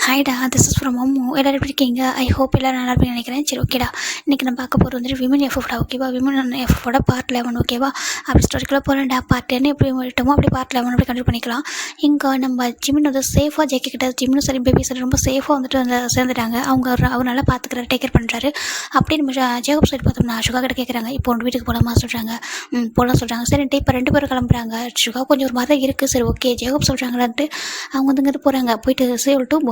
ஹாய்டா, this is from Ammu. எல்லோரும் எப்படி இருக்கீங்க? ஐ ஹோப் எல்லோரும் நல்லா இருப்பீங்கன்னு நினைக்கிறேன். சரி, ஓகேடா. இன்றைக்கி நம்ம பார்க்க போகிறது வந்துட்டு விமன் எஃப்எஃப்டா, ஓகேவா? விமன் எஃப்எஃபோட பார்ட் 11, ஓகேவா? அப்படி ஸ்டோரிக்குள்ளே போகிறேன்டா. பார்ட் 10 எப்படி விட்டோமோ அப்படி பார்ட் 11 அப்படி கண்டிப்பாக பண்ணிக்கலாம். இங்கே நம்ம ஜிமின் வந்து சேஃபாக ஜெயிக்கிட்ட ஜிம்மும் சரி பேபி சரி ரொம்ப சேஃபாக வந்துட்டு வந்து சேர்ந்துட்டாங்க. அவர் நல்லா பார்த்துக்கிறாரு, டேக் கேர் பண்ணுறாரு. அப்படி நம்ம ஜேகப் சைடு பார்த்தோம்னா சுகா கிட்ட கேட்குறாங்க, இப்போ ஒன்று வீட்டுக்கு போகலாமா சொல்கிறாங்க. போகலாம் சொல்கிறாங்க. சரின்ட்டு இப்போ 2 பேரும் கிளம்புறாங்க. சுகா கொஞ்சம் ஒரு மாதிரி தான் இருக்குது. சரி, ஓகே ஜேகப் சொல்கிறாங்களான்ட்டு அவங்க வந்து இங்கிட்டு போகிறாங்க. போயிட்டு சேவல் டு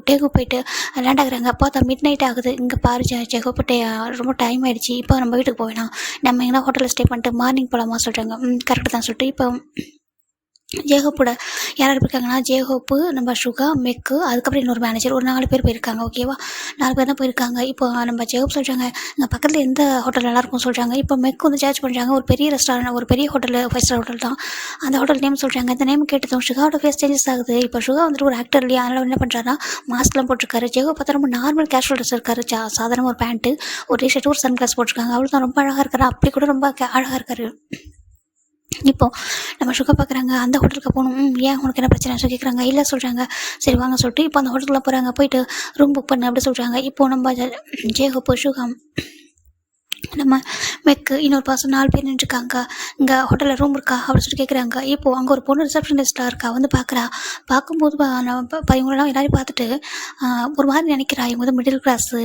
டேகு போயிட்டு லேண்ட் ஆகுறாங்க. பார்த்தா மிட் நைட் ஆகுது. இங்கே பாரு ஜெகப்பட்டே ரொம்ப டைம் ஆகிடுச்சு. இப்போ நம்ம வீட்டுக்கு போவேணாம், நம்ம எங்கன்னா ஹோட்டலில் ஸ்டே பண்ணிட்டு மார்னிங் போகலாமா சொல்கிறாங்க. கரெக்டு தான் சொல்லிட்டு இப்போ ஜேகப்போட யார் இருக்காங்கன்னா ஜேகோப்பு, நம்ம சுகா, மெக்கு, அதுக்கப்புறம் இன்னொரு மேனேஜர், ஒரு 4 பேர் போயிருக்காங்க. ஓகேவா? 4 பேர் தான் போயிருக்காங்க. இப்போ நம்ம ஜேகப் சொல்கிறாங்க, இங்கே பக்கத்தில் எந்த ஹோட்டல் நல்லாயிருக்கும் சொல்கிறாங்க. இப்போ மெக்கு வந்து சார்ஜ் பண்ணுறாங்க. ஒரு பெரிய ரெஸ்டாரண்ட், ஒரு பெரிய ஹோட்டல், 5 ஸ்டார் ஹோட்டல் தான். அந்த ஹோட்டல் நேம் சொல்கிறாங்க. இந்த நேம் கேட்டதும் சுகாவோட ஃபேஸ் சேஞ்சஸ் ஆகுது. இப்போ சுகா வந்துட்டு ஒரு ஆக்டர் இல்லையா, அதனால் என்ன பண்ணுறாருன்னா மாஸ்க்லாம் போட்டிருக்காரு. ஜேகோ பார்த்தா ரொம்ப நார்மல் கேஷுவல் ட்ரெஸ் இருக்காரு. சாதாரண ஒரு பேண்ட்டு, ஒரு டிஷர்ட், ஒரு சன் கிளாஸ் போட்டிருக்காங்க. அவள் தான் ரொம்ப அழகாக இருக்காரு. அப்படி கூட ரொம்ப அழகாக இருக்காரு. இப்போது நம்ம சுகா பார்க்குறாங்க, அந்த ஹோட்டலுக்கு போகணும். ஏன் உனக்கு என்ன பிரச்சனை சொல்லி கேட்குறாங்க. இல்லை சொல்கிறாங்க. சரி வாங்க சொல்லிட்டு இப்போ அந்த ஹோட்டலுக்குள்ளே போகிறாங்க. போயிட்டு ரூம் புக் பண்ணு அப்படி சொல்கிறாங்க. இப்போது நம்ம ஜேகோப்பு, சுகா, நம்ம மெக்கு, இன்னொரு பர்சன் 4 பேர் நின்றுருக்காங்க. இங்கே ஹோட்டலில் ரூம் இருக்கா அப்படின்னு சொல்லி கேட்குறாங்க. இப்போது அங்கே ஒரு பொண்ணு ரிசப்ஷனிஸ்ட்டாக இருக்கா. வந்து பார்க்குறா. பார்க்கும்போது இவங்களெல்லாம் எல்லாரையும் பார்த்துட்டு ஒரு மாதிரி நினைக்கிறா. இவங்க வந்து மிடில் கிளாஸு,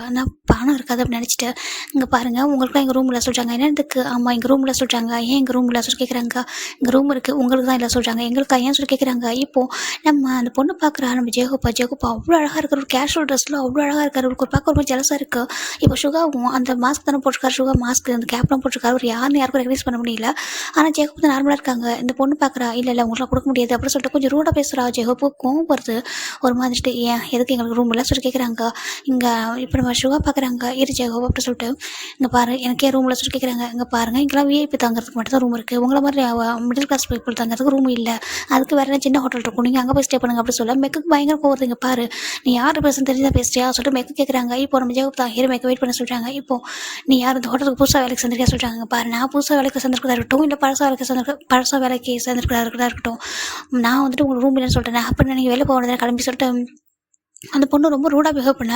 ஆனால் பணம் இருக்காது அப்படின்னு நினச்சிட்டு, இங்கே பாருங்கள் உங்களுக்குலாம் எங்கள் ரூமில் சொல்கிறாங்க. என்னதுக்கு? ஆமாம் எங்கள் ரூமில் சொல்கிறாங்க. ஏன் எங்கள் ரூமில் சொல்லி கேட்குறாங்க. இங்கே ரூம் இருக்குது, உங்களுக்கு தான் இல்லை சொல்கிறாங்க. எங்களுக்கா ஏன் சொல்லி கேட்குறாங்க. இப்போது நம்ம அந்த பொண்ணு பார்க்குறா. நம்ம ஜேகோப்பா அவ்வளோ அழகாக இருக்கார். ஒரு கேஷுவல் ட்ரெஸ்ஸில் அவ்வளோ அழகாக இருக்கார். ஒரு பார்க்க ரொம்ப ஜலசாக இருக்குது. இப்போ சுகாவும் அந்த மாஸ்க் தானே போட்டிருக்காரு. சுகா மாஸ்க், அந்த கேப்லாம் போட்டிருக்காரு. ஒரு யாருக்கும் ரெகனைஸ் பண்ண முடியல. ஆனால் ஜேகப் வந்து நார்மலாக இருக்காங்க. இந்த பொண்ணு பார்க்குறா. இல்லை உங்களால் கொடுக்க முடியாது அப்படின்னு சொல்லிட்டு கொஞ்சம் ரூடாக பேசுகிறா. ஜேகப்பு கோவம் வருது. ஒரு மாதிரிட்டு ஏன் எதுக்கு எங்களுக்கு ரூம் இல்லை சொல்லி கேட்குறாங்க. இங்கே இப்போ நம்ம சுகா பார்க்குறாங்க. இரு ஜேகப் அப்படி சொல்லிட்டு, இங்கே பாரு எனக்கே ரூமில் சொல்லி கேட்குறாங்க. இங்கே பாருங்கள் இங்கெல்லாம் விஐபி தங்குறதுக்கு மட்டும் தான் ரூம் இருக்குது. உங்களை மாதிரி மிடில் கிளாஸ் பீப்புள் தங்குறதுக்கு ரூம் இல்லை. அதுக்கு வேறு சின்ன ஹோட்டல் இருக்கும், நீங்கள் அங்கே போய் ஸ்டே பண்ணுங்க அப்படி சொல்ல மெக்கு பயங்கர போகிறது. இங்கே பாரு நீ யார் பேசுன்னு தெரிஞ்சுதான் பேசுறியா சொல்லிட்டு மெக்கு கேட்குறாங்க. இப்போ நம்ம ஜேகப் தான் ஹீரோ மெக்கு வெயிட் பண்ண சொல்கிறாங்க. இப்போ நீ யார் இந்த ஹோட்டலுக்கு புதுசாக வேலைக்கு சேர்ந்துருக்கா சொல்கிறாங்க. பாரு நான் புதுசாக வேலைக்கு சேர்ந்துருக்கதா இருக்கட்டும், இல்லை பழசாக வேலைக்கு சேர்ந்துருக்கதா இருக்கட்டும், நான் வந்துட்டு உங்களுக்கு ரூம் இல்லைன்னு சொல்லிட்டேன். அப்போ நீங்கள் வெளில போகிறதா கிளம்பி சொல்லிட்டு அந்த பொண்ணு ரொம்ப ரூடாக பிஹேவ் பண்ண.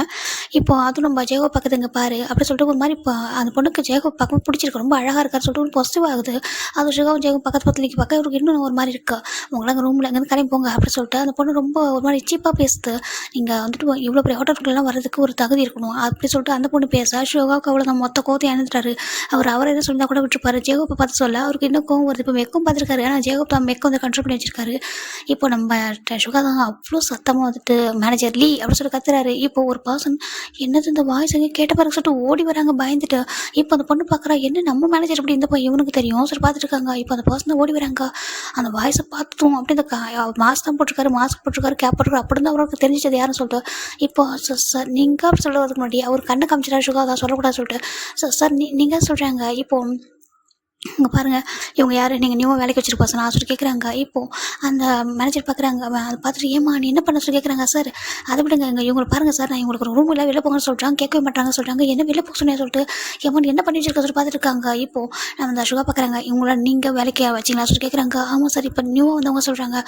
இப்போ அதுவும் நம்ம ஜேகோ பக்கத்து இங்கே பாரு அப்படி சொல்லிட்டு ஒரு மாதிரி இப்போ அந்த பொண்ணுக்கு ஜேகோ பார்க்க பிடிச்சிருக்கு. ரொம்ப அழகாக இருக்காரு சொல்லிட்டு ஒரு பாசிட்டிவ் ஆகுது. அது சுகாவும் ஜேகோ பக்கத்து நிற்க பார்க்க இவருக்கு இன்னும் ஒரு மாதிரி இருக்குது. உங்களாம் ரூமில் எங்கேருந்து கிளம்பி போங்க அப்படி சொல்லிட்டு அந்த பொண்ணு ரொம்ப ஒரு மாதிரி சீப்பாக பேசுது. நீங்கள் வந்துட்டு இவ்வளோ பெரிய ஹோட்டலுக்குலாம் வர்றதுக்கு ஒரு தகுதி இருக்கணும் அப்படி சொல்லிட்டு அந்த பொண்ணு பேச சுகாவுக்கு அவ்வளோ தான் மொத்த கோவத்தை இழந்துட்டாரு. அவர் எதாவது சொல்லியிருந்தா கூட விட்டுருப்பாரு. ஜேகோப்பை பார்த்து சொல்ல அவருக்கு இன்னும் கோவம் வருது. இப்போ மெக்கும் பார்த்துருக்காரு. ஆனால் ஜேகோப் தான் மெக்க வந்து கண்ட்ரோல் பண்ணி வச்சிருக்காரு. இப்போ நம்ம சுகா தான் அவ்வளோ சத்தமாக வந்துட்டு மேனேஜர் லீ அப்படி சொல்லி கத்துறாரு. இப்போ ஒரு பர்சன் என்னது இந்த வாய்ஸ் எங்கே கேட்ட பிறகு சொல்லிட்டு ஓடி வராங்க பயந்துட்டு. இப்போ அந்த பொண்ணு பார்க்குறா, என்ன நம்ம மேனேஜர் அப்படி இந்த இவனுக்கு தெரியும் சொல்லி பார்த்துட்டு இருக்காங்க. இப்போ அந்த பர்சன் ஓடி வராங்க. அந்த வாய்ஸை பார்த்துட்டோம் அப்படி இந்த மாஸ்க் தான் போட்டிருக்காரு, கேப் போட்டிருக்காரு. அப்படி தான் அவருக்கு தெரிஞ்சது யாருன்னு சொல்லிட்டு இப்போ சார் நீங்கள் அப்படி சொல்கிறதுக்கு முன்னாடி அவர் கண்ணை காமிச்சிட்டா சுகா தான் சொல்லக்கூடாது சொல்லிட்டு சார் நீங்கள் சொல்கிறாங்க. இப்போ இங்கே பாருங்கள் இவங்க யார், நீங்கள் நியூவாக வேலைக்கு வச்சுருப்பா சார் நான் சொல்லி கேட்குறாங்க. இப்போது அந்த மேனேஜர் பார்க்குறாங்க. அதை பார்த்துட்டு ஏமா நீ என்ன பண்ண சொல்லி கேட்குறாங்க. சார் அதை விடுங்க, இவங்களை பாருங்கள் சார், நான் இவங்களுக்கு ஒரு ரூம் இல்லை வெளில போங்கன்னு சொல்கிறாங்க. கேட்கவே மாட்டாங்க சொல்கிறாங்க. என்ன வெளில போக சொன்னேன் சொல்லிட்டு ஏமா என்ன பண்ணி வச்சிருக்க சொல்லி பார்த்துட்டு இருக்காங்க. இப்போது நம்ம அந்த சுகா பார்க்குறாங்க. இவங்கள நீங்கள் வேலைக்கு வச்சிங்களா சொல்லி கேட்குறாங்க. ஆமாம் சார் இப்போ நியூவாக வந்தவங்க சொல்கிறாங்க.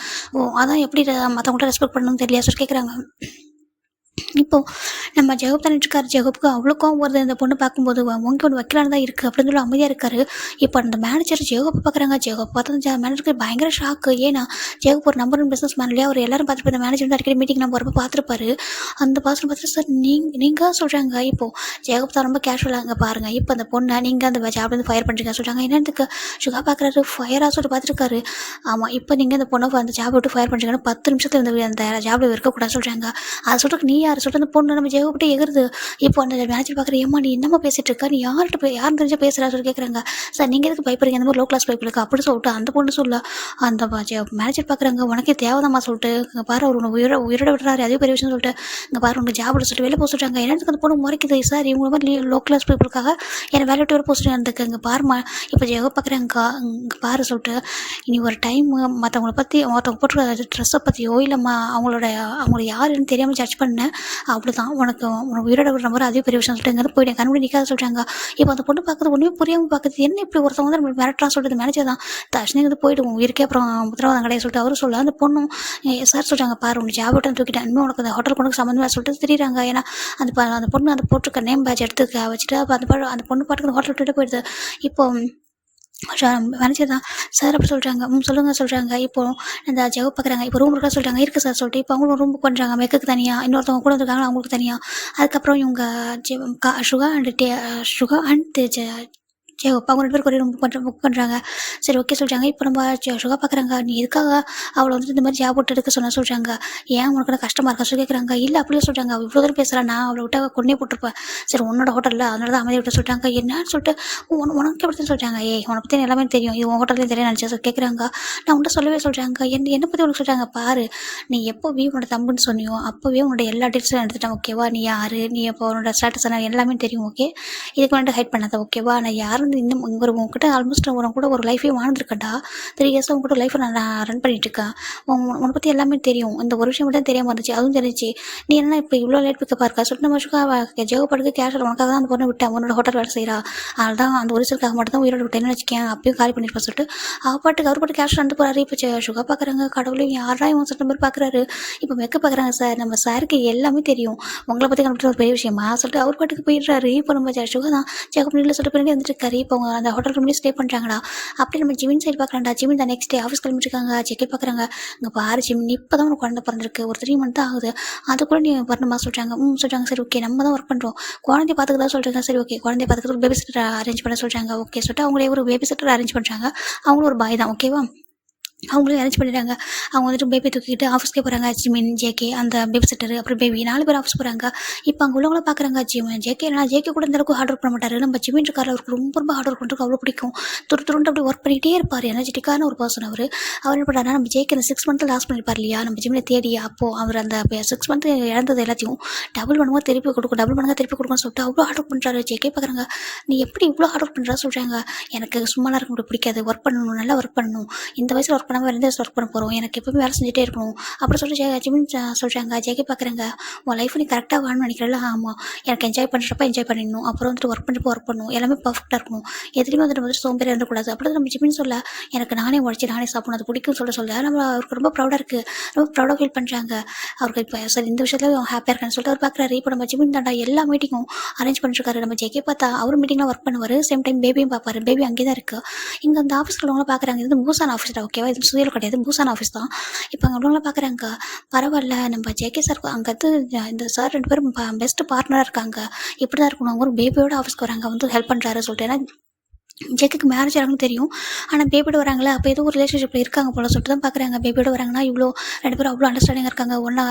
அதான் எப்படி மற்றவங்கள்ட்ட ரெஸ்பெக்ட் பண்ணணும்னு தெரியல சொல்லி கேட்குறாங்க. இப்போது நம்ம ஜெகப் தான் இருக்கார். ஜெகப்புக்கு அவ்வளோ கோவம் வருது. இந்த பொண்ணு பார்க்கும்போது உங்க ஒன்று வைக்கலான்னு தான் இருக்குது அப்படின்னு சொல்லி அமைதியாக இருக்கார். இப்போ அந்த மேனேஜர் ஜெகப்பை பார்க்குறாங்க. ஜெகப் பார்த்தா மேனேஜருக்கு பயங்கர ஷாக்கு. ஏன்னா ஜெகப் ஒரு நம்பர் 1 பிஸ்னஸ் மேன் இல்லையா. அவர் எல்லாரும் பார்த்துட்டு இந்த மேனேஜர் வந்து அடிக்கடி மீட்டிங் நம்ம வரப்போ பார்த்துருப்பாரு. அந்த பர்சன் பார்த்துட்டு சார் நீங்கள் சொல்கிறாங்க. இப்போது ஜெகப் தான் ரொம்ப கேஷுவலாக அங்கே பாருங்கள். இப்போ அந்த பொண்ணை நீங்கள் அந்த ஜாப்லேருந்து ஃபயர் பண்ணுறீங்க சொல்கிறாங்க. என்னத்துக்கு சுகா பார்க்குறாரு. ஃபயராக சொல்லிட்டு பார்த்துருக்காரு. ஆமாம் இப்போ நீங்கள் அந்த பொண்ணை அந்த ஜாப் விட்டு ஃபயர் பண்ணுறீங்கன்னு 10 நிமிஷத்தில் வந்து அந்த ஜாபில் இருக்கக்கூடாது சொல்கிறாங்க. அதை சொல்லிட்டு நீ யார் சொல்லிட்டு அந்த பொண்ணு நம்ம ஜெகப்பட்டு எகுறுது. இப்போ அந்த மேனேஜர் பார்க்குற ஏமா நீ என்னம்மா பேசிட்டு இருக்கா, நீ யாரும் தெரிஞ்சா பேசுகிறா சொல்லி கேட்குறாங்க. சார் நீங்கள் எதுக்கு பயப்படுறீங்க, அந்த மாதிரி லோ கிளாஸ் பைப் இருக்குது அப்படி சொல்லிட்டு அந்த பொண்ணு சொல்ல அந்த மேனேஜர் பார்க்குறாங்க. உனக்கே தேவைதாம்மா சொல்லிட்டு இங்கே பாரு அவர் உன்னை உயிரோட விடுறாரு அதே பெரிய விஷயம் சொல்லிட்டு இங்கே பாரு உனக்கு ஜாப் சொல்லிட்டு வெளில போக சொல்கிறாங்க. என்னத்துக்கு அந்த பொண்ணு முறைக்குது. சார் இவங்க மாதிரி லோ கிளாஸ் பைப்புக்காக என்னை வேலை விட்டு வர போஸ்ட்டு இருந்துக்கு இங்கே பாருமா. இப்போ ஜெகப் பார்க்குறாங்க. இங்கே பாரு சொல்லிட்டு இனி ஒரு டைம் மற்றவங்கள பற்றி மற்றவங்க போட்டு ட்ரெஸ்ஸை பற்றியோ இல்லைம்மா அவங்கள யாருன்னு தெரியாமல் ஜட்ஜ் பண்ணேன் அவ்வளோதான் உனக்கு உயிரோட விடுற மாதிரி அதே பெரிய விஷயம் சொல்லிட்டு எங்கே போயிட்டேன் கண்மணி நிற்காத சொல்கிறாங்க. இப்போ அந்த பொண்ணு பார்க்குறது ஒன்றுமே புரியாமல் பார்க்குது. என்ன இப்படி ஒருத்தவங்க வந்து நம்ம மிரட்டுறான்னு சொல்லிட்டு மேனேஜர் தான் தர்ஷினி வந்து போயிட்டு உயிருக்கே அப்புறம் உத்தரவாதம் கிடையாது சொல்லிட்டு அவரும் சொல்ல அந்த பொண்ணும் சார் சொல்கிறாங்க பாரு உனக்கு ஜாப் விட்டு தூக்கிட்டேன் இனிமேல் உனக்கு அந்த ஹோட்டல் கொண்டு சம்மந்தமாக சொல்லிட்டு தெரியுறாங்க. ஏன்னா அந்த பொண்ணு அந்த போட்டிருக்க நேம் பேட்ச் எடுத்து வச்சுட்டு அப்போ அந்த பொண்ணு பாட்டுக்கு ஹோட்டல் விட்டுட்டு போயிடுது. இப்போ மேனேஜர் தான் சார் அப்படி சொல்கிறாங்க சொல்லுங்கள் சொல்கிறாங்க. இப்போ இந்த ஜெகப் பார்க்குறாங்க இப்போ ரூம் இருக்கா சொல்கிறாங்க இருக்குது சார் சொல்லிட்டு இப்போ அவங்களும் ரூம் பண்ணுறாங்க மெக்குக்கு தனியாக இன்னொருத்தவங்க கூட இருக்காங்க அவங்களுக்கு தனியாக. அதுக்கப்புறம் இவங்க சுகா அண்ட் ஜெகப் அவங்க 2 பேருக்கு ஒரே ரூம் புக் பண்ணுறாங்க. சரி ஓகே சொல்கிறாங்க. இப்போ நம்ம சுகா பார்க்குறாங்க நீ எதுக்காக அவளை வந்துட்டு இந்த மாதிரி ஜாப் விட்டு எடுக்க சொன்ன சொல்கிறாங்க. ஏன் உனக்கு கஷ்டமாக இருக்கா சொல்லி கேட்குறாங்க. இல்லை அப்படியே சொல்கிறாங்க இவ்வளோ தூரம் பேசுகிறேன் நான் அவளை விட்டு கொண்டே போட்டிருப்பேன். சரி உன்னோட ஹோட்டலில் அதனால தான் அமைதி விட்டு சொல்கிறாங்க. என்னன்னு சொல்லிட்டு உனக்கு எப்படி சொல்கிறாங்க. உனக்கு பற்றி எல்லாமே தெரியும் இது உன் ஹோட்டல்லையும் தெரியும் நினச்சா கேட்குறாங்க. நான் உன்ட்ட சொல்லவே சொல்கிறாங்க என்னை பற்றி உனக்கு சொல்கிறாங்க பாரு நீ எப்போவே உன்னோட தம்புன்னு சொன்னியோ அப்போவே உன்னோட எல்லா டீட்டெயில்ஸும் எடுத்துட்டேன் ஓகேவா. நீ யார் நீ எப்போ உன்னோட ஸ்டேட்டஸ் எல்லாமே தெரியும் ஓகே. இதுக்கு வந்துட்டு ஹைட் பண்ணாத ஓகேவா. நான் யாரும் இன்னும் உங்ககிட்ட ஆல்மோஸ்ட் உனக்கு கூட ஒரு லைஃபே வாழ்ந்துருக்கேன்டா 3 இயர்ஸாக உங்ககிட்ட லைஃப்பை நான் ரன் பண்ணிட்டு இருக்கேன். உன்னை பற்றி எல்லாமே தெரியும். இந்த ஒரு விஷயம் மட்டும் தெரியாமல் இருந்துச்சு அதுவும் தெரிஞ்சு நீ என்ன இப்போ இவ்வளோ லேட் பிக்கப்பாக இருக்கா சொல்லிட்டு நம்ம ஜெகப்படுக்கு கேஷுவல் உனக்காக தான் அந்த பொண்ணை விட்டேன் உன்னோட ஹோட்டல் வேலை செய்கிறா அதனால தான் அந்த ஒரு சிலக்காக மட்டும் தான் உயிரோட விட்டேன்னு வச்சுக்கேன் அப்பயும் காலி பண்ணிருப்பா சொல்லிட்டு அவர் பாட்டு கேஷுவல் வந்து போகிறாரு. இப்போ சுகா பார்க்குறாங்க கடவுளையும் யாரா இவன் சொல்லிட்டு மாதிரி பார்க்குறாரு. இப்போ மெக்க பார்க்குறாங்க சார் நம்ம சாருக்கு எல்லாமே தெரியும் உங்களை பற்றி கண்டுபிடிச்ச ஒரு பெரிய விஷயமா சொல்லிட்டு அவர் பாட்டுக்கு போயிடுறாரு. இப்போ நம்ம சுகா தான் ஜெகப் நீட்டில் சொல்லிட்டு பின்னாடி வந்துட்டு இருக்காரு. இப்போ அவங்க அந்த ஹோட்டல் ரூம்லேயே ஸ்டே பண்ணுறாங்கடா. அப்படி நம்ம ஜிமின் சைடு பார்க்கலாம்டா. ஜிமின் தான் நெக்ஸ்ட் டே ஆஃபீஸ் கிளம்பிட்டுருக்காங்க. செக்கே பார்க்குறாங்க இங்கே பாரு ஜிமின் இப்போ தான் உனக்கு குழந்தை பிறந்திருக்கு ஒரு 3 month தான் ஆகுது அதுக்குள்ளே நீ வரணுமா சொல்கிறாங்க. சொல்கிறாங்க சரி ஓகே நம்ம தான் ஒர்க் பண்ணுறோம் குழந்தைய பார்த்துக்கிறதா சொல்கிறாங்க. சரி ஓகே குழந்தைய பார்த்துக்கிறது பேபி சிட்டர் அரேஞ்ச் பண்ண சொல்கிறாங்க. ஓகே சொல்லிட்டு அவங்களே ஒரு பேபி சிட்டர் அரேஞ்ச் பண்ணுறாங்க. அவங்களும் ஒரு பாய் தான் ஓகேவா. அவங்களும் அரேஞ்ச் பண்ணிடுறாங்க. அவங்க வந்துட்டு பேபி தூக்கிட்டு ஆஃபீஸ்க்கே போகிறாங்க. ஜிமின் ஜேகே அந்த பேபி சிட்டர் அப்புறம் பேபி 4 பேர் ஆஃபீஸ் போகிறாங்க. இப்போ அங்கே உள்ளவங்கள பார்க்குறாங்க ஜேகே கூட இந்த அளவுக்கு ஹார்ட் ஒர்க் பண்ண மாட்டார். நம்ம ஜிமின் இருக்கார் அவருக்கு ரொம்ப ஹார்ட் ஒர்க் பண்ணுறதுக்கு அவ்வளோ பிடிக்கும். துருண்டு அப்படி ஒர்க் பண்ணிகிட்டே இருப்பார். எனர்ஜெட்டிக்கான ஒரு பர்சன் அவர் என்ன பண்ணுறாருன்னா நம்ம ஜேகே அந்த 6 month லாஸ் பண்ணியிருப்பார் இல்லையா நம்ம ஜிமினை தேடி அப்போது அவர் அந்த 6 month இழந்தது எல்லாத்தையும் டபுள் பண்ணும்போது திருப்பி கொடுக்கணும்னு சொல்லிட்டு அவ்வளோ ஹார்ட் ஒர்க் பண்ணுறாரு. ஜேகே பார்க்குறாங்க நீ எப்படி இவ்வளோ ஹார்ட் ஒர்க் பண்ணுறா சொல்கிறாங்க. எனக்கு சும்மாலாம் இருக்க முடியும் பிடிக்காது ஒர்க் பண்ணணும் நல்லா ஒர்க் பண்ணணும் இந்த வயசில் ஒர்க் பண்ணாமல் 2 வயசு ஒர்க் பண்ண போகிறோம் எனக்கு எப்பவுமே வேலை செஞ்சுட்டே இருக்கணும் அப்படி சொல்லிட்டு ஜிமின் சொல்கிறாங்க. ஜேகே பார்க்குறாங்க உன் லைஃப் நீ கரெக்டாக வாழணும்னு நினைக்கிறல ஆமாம் எனக்கு என்ஜாய் பண்ணுறப்ப என்ஜாய் பண்ணிடணும் அப்புறம் வந்துட்டு ஒர்க் பண்ணணும் எல்லாமே பர்ஃபெக்டாக இருக்கணும் எதுலேயுமே வந்துட்டு சோம்பேறி இருந்தக்கூடாது. அப்படி நம்ம ஜிமின் சொல்ல எனக்கு நானே உடச்சி நானே சாப்பிடணும் அது பிடிக்கும் சொல்ல நம்ம அவருக்கு ரொம்ப ப்ரௌடாக இருக்குது ரொம்ப ப்ரௌடாக ஃபீல் பண்ணுறாங்க. அவருக்கு இப்போ சரி இந்த விஷயத்தில் ஹாப்பியாக இருக்கான்னு சொல்லிட்டு அவர் பார்க்குறாரு. இப்போ நம்ம ஜிமின் தாண்டா எல்லா மீட்டிங்கும் அரேஞ்ச் பண்ணிருக்காரு. நம்ம ஜேகே பார்த்தா அவர் மீட்டிங்லாம் ஒர்க் பண்ணுவார் சேம் டைம் பேபியும் பார்ப்பாரு. பேபி அங்கே தான் இருக்குது. இங்கே அந்த ஆஃபீஸ்க்கு உள்ளவங்களாம் பார்க்குறாங்க இது பூசான ஆஃபீஸ் தான் ஓகேவா இது சுயல் கிடையாது பூசான ஆஃபீஸ் தான். இப்போ அங்கே உள்ளவங்களாம் பார்க்குறாங்க பரவாயில்ல நம்ம ஜேகே சார் அங்கே வந்து இந்த சார் 2 பேரும் பெஸ்ட் பார்ட்னராக இருக்காங்க இப்படி தான் இருக்கணும் அவங்க ஒரு பேபியோட ஆஃபீஸ்க்கு வராங்க வந்து ஹெல்ப் பண்ணுறாரு சொல்லிட்டு. ஏன்னா ஜேக்குக்கு மேரேஜ் ஆகணும்னு தெரியும் ஆனால் பேபியோட வராங்களா அப்போ ஏதோ ஒரு ரிலேஷன்ஷிப்பில் இருக்காங்க போல சொல்லிட்டு தான் பார்க்குறாங்க. பேபியோட வராங்கன்னா இவ்வளோ 2 பேரும் அவ்வளோ அண்டர்ஸ்டாண்டிங்காக இருக்காங்க ஒன்றா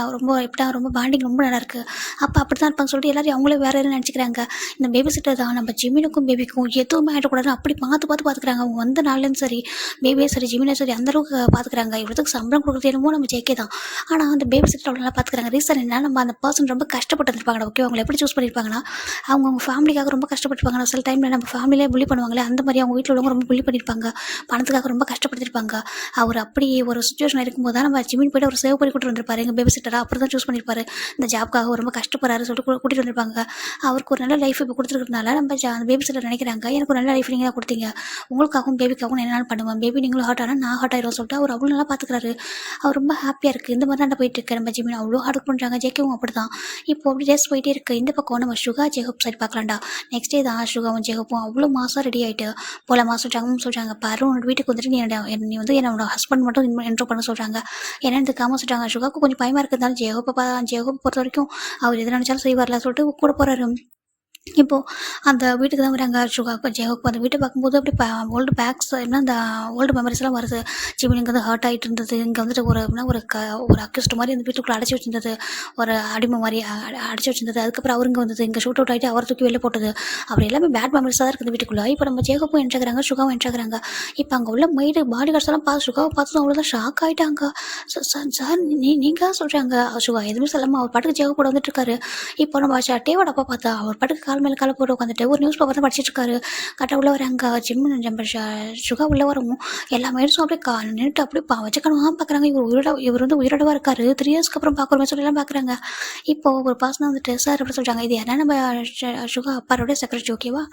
ரொம்ப பாண்டிங் ரொம்ப நல்லா இருக்குது அப்போ அப்படி தான் இருப்பாங்க சொல்லிட்டு எல்லாரும் அவங்களே வேறு எதுவும் நினச்சிக்கிறாங்க. இந்த பேபி சிட்டர் தான் நம்ம ஜிமினுக்கும் பேபிக்கும் எதுவுமே ஆகிடக்கூடாது அப்படி பார்த்துக்கிறாங்க. அவங்க வந்த நாள்லேருந்து சரி பேபியே சரி ஜிமினே சரி அந்தளவுக்கு பார்த்துக்கிறாங்க. இவ்வளோத்துக்கு சம்பளம் கொடுக்குறது என்னமோ நம்ம ஜேகே தான் ஆனால் அந்த பேபி சிட்டர் அவ்வளோ நல்லா பார்த்துக்கிறாங்க. ரீசன் என்ன நம்ம அந்த பர்சன் ரொம்ப கஷ்டப்பட்டு இருப்பாங்க ஓகே அவங்களை எப்படி சூஸ் பண்ணியிருப்பாங்கன்னா அவங்க ஃபேமிலிக்காக ரொம்ப கஷ்டப்பட்டுருப்பாங்க. சில டைமில் நம்ம ஃபேமிலியே புள்ளி பண்ணுவாங்களே அந்த மாதிரி அவங்க வீட்டில் உள்ளவங்க ரொம்ப புள்ளி பண்ணியிருப்பாங்க பணத்துக்காக ரொம்ப கஷ்டப்படுத்திருப்பாங்க. அவர் அப்படி ஒரு சுச்சுவேஷன் இருக்கும்போது தான் நம்ம ஜிமின் போய்ட்டு அவர் சேவ் பண்ணி கூட்டு வந்திருப்பாரு எங்கள் பேபி சிட்டராக அப்படி தான் சூஸ் பண்ணியிருப்பாரு. இந்த ஜாப்க்காக ரொம்ப கஷ்டப்படுறாரு சொல்லிட்டு கூட்டிகிட்டு வந்திருப்பாங்க. அவருக்கு ஒரு நல்ல லைஃப் இப்போ கொடுத்துருக்கிறதுனால நம்ம அந்த பேபி சிட்டர் நினைக்கிறாங்க எனக்கு ஒரு நல்ல லைஃப் நீங்கள் தான் கொடுத்தீங்க உங்களுக்காகவும் பேபிக்காகவும் என்னால் பண்ணுவேன் பேபி நீங்களும் ஹார்ட் ஆனால் நான் ஹார்ட் ஆயிரும் சொல்லிட்டு அவர் அவ்வளோ நல்லா பார்த்துக்கிறாரு. அவர் ரொம்ப ஹாப்பியாக இருக்குது. இந்த மாதிரி தான் போயிட்டு இருக்கு நம்ம ஜிமின் அவ்வளோ ஹார்ட் பண்ணுறாங்க. ஜேக்கவும் அப்படி தான் இப்போ அப்படி டேஸ் போயிட்டே இருக்குது. இந்த பக்கம் நம்ம சுகா ஜேகப் சைட் பார்க்கலாம்டா. நெக்ஸ்ட் டே தான் சுகாவும் ஜேகப்பும் அவ்வளோ மாதம் ரெடி ஆகிட்டு போலமா சொல்கிறாங்க பாரு உன்னோட வீட்டுக்கு வந்துட்டு நீ வந்து என்னோட ஹஸ்பண்ட் மட்டும் என்ட்ரோ பண்ண சொல்கிறாங்க. ஏன்னா இதுக்காம சொல்கிறாங்க. சுகாவுக்கு கொஞ்சம் பயமாக இருக்கிறதுனால ஜேகப்பை பொறுத்த வரைக்கும் அவர் எது நினச்சாலும் செய்வார்ல சொல்லிட்டு கூட போகிறாரு. இப்போது அந்த வீட்டுக்கு தான் வராங்க சுகாக்கு ஜெயக்கு அந்த வீட்டை பார்க்கும்போது அப்படி ஓல்டு பேக்ஸ் என்ன அந்த ஓல்டு மெமரிஸ்லாம் வருது. ஜிமின் இங்கே வந்து ஹர்ட் ஆகிட்டு இருந்தது இங்கே வந்துட்டு ஒரு அக்யூஸ்ட் மாதிரி அந்த வீட்டுக்குள்ளே அடைச்சி வச்சிருந்தது ஒரு அடிமை மாதிரி அடைச்சி வச்சிருந்தது. அதுக்கப்புறம் அவருங்க வந்தது இங்கே ஷூட் அவுட் ஆகிட்டு அவர் தூக்கி வெளில போட்டது அப்படி எல்லாமே பேட் மெமரிஸாக தான் இருக்குது வீட்டுக்குள்ளே. இப்போ நம்ம ஜேகப்பும் என்ட்ராகிறாங்க சுகாவும் என்ட்ராகிறாங்க. இப்போ அங்கே உள்ள மெய்டு பாடி கார்ட்ஸ் எல்லாம் சுகாவை பார்த்து அவ்வளோதான் ஷாக் ஆகிட்டாங்க. சார் நீங்கள் சொல்கிறாங்க சுகா எதுவுமே சொல்லாமல் அவர் பாட்டுக்கு ஜேகப் கூட வந்துட்டு இருக்காரு. இப்போ நம்ம டேவோட அப்பா பார்த்தா அவர் பாட்டுக்கு கால் மேலே காலை போட்டு உட்காந்துட்டு ஒரு நியூஸ் பேப்பர் தான் படிச்சிட்டு இருக்காரு. கரெக்டாக உள்ள வராங்க ஜிம் நம்ம சுகா உள்ள வரவும் எல்லா மைட்ஸும் அப்படியே நின்றுட்டு அப்படியே வச்ச கனவாக பார்க்குறாங்க. இவர் வந்து உயிரோடவா இருக்காரு 3 இயர்ஸ்க்கு அப்புறம் பார்க்குறோமே சொல்லலாம் பார்க்குறாங்க. இப்போ ஒரு பர்சனாக வந்துட்டு சார் அப்படி சொல்கிறாங்க, இது யாரா நம்ம சுகா அப்பாரோட செக்ரட்டரி ஓகேவா.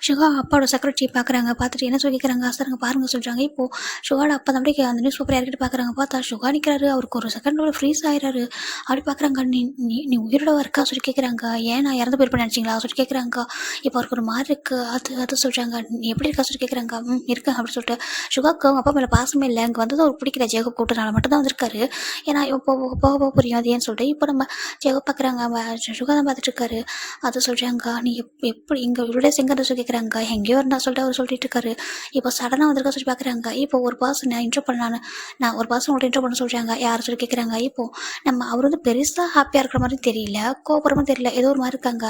சுகா அப்பாவோட செக்ரட்டரி பார்க்குறாங்க. பார்த்துட்டு என்ன சொல்லி கேட்குறாங்க, சார் பாருங்க சொல்கிறாங்க. இப்போது சுகாவோட அப்பா தான் அப்படியே அந்த நியூஸ் பேப்பர் இறக்கிட்டு பார்க்குறாங்க. பார்த்தா சுகா நிற்கிறாரு. அவருக்கு ஒரு செகண்ட் ஃப்ரீஸ் ஆகிறாரு. அப்படி பார்க்குறாங்க, நீ நீ நீ உயிரோட இருக்கா சொல்லி கேட்குறாங்க. ஏன் நான் இறந்து போயிருப்பேன் நினச்சிங்களா சொல்லி கேட்குறாங்க. இப்போ அவருக்கு ஒரு மாதிரி இருக்குது. அது சொல்கிறாங்க. நீ எப்படி இருக்கா சொல்லி கேட்குறாங்க. இருக்கேன் அப்படின்னு சொல்லிட்டு சுகாவுக்கு அவங்க அப்பா மேலே பாசமே இல்லை. அங்கே வந்தது அவர் பிடிக்கல. ஜெயகோப் கூட்டனால மட்டும் தான் வந்திருக்காரு. ஏன்னா இப்போ போக போக புரியும் அது ஏன்னு சொல்லிட்டு. இப்போ நம்ம ஜெயகோப் பார்க்குறாங்க. சுகா தான் பார்த்துட்டு இருக்காரு. அது சொல்கிறாங்க, நீ எப்படி இங்கே இவ்வளோ செங்கன்னு சொல்லி கேட்குறாங்க. எங்கேயோ இருந்தா சொல்லிட்டு அவர் சொல்லிட்டு இருக்காரு. இப்போ சடனாக வந்திருக்கா சொல்லி பார்க்குறாங்க. இப்போ ஒரு பர்சன் இன்ட்ரோ பண்ணான்னு நான் ஒரு பர்சன் உங்கள்கிட்ட இன்ட்ரோ பண்ண சொல்கிறாங்க. யார் சொல்லி கேட்குறாங்க. இப்போது நம்ம அவர் வந்து பெருசாக ஹாப்பியாக இருக்கிற மாதிரி தெரியல, கோபுரமாக தெரியல, ஏதோ ஒரு மாதிரி இருக்காங்க.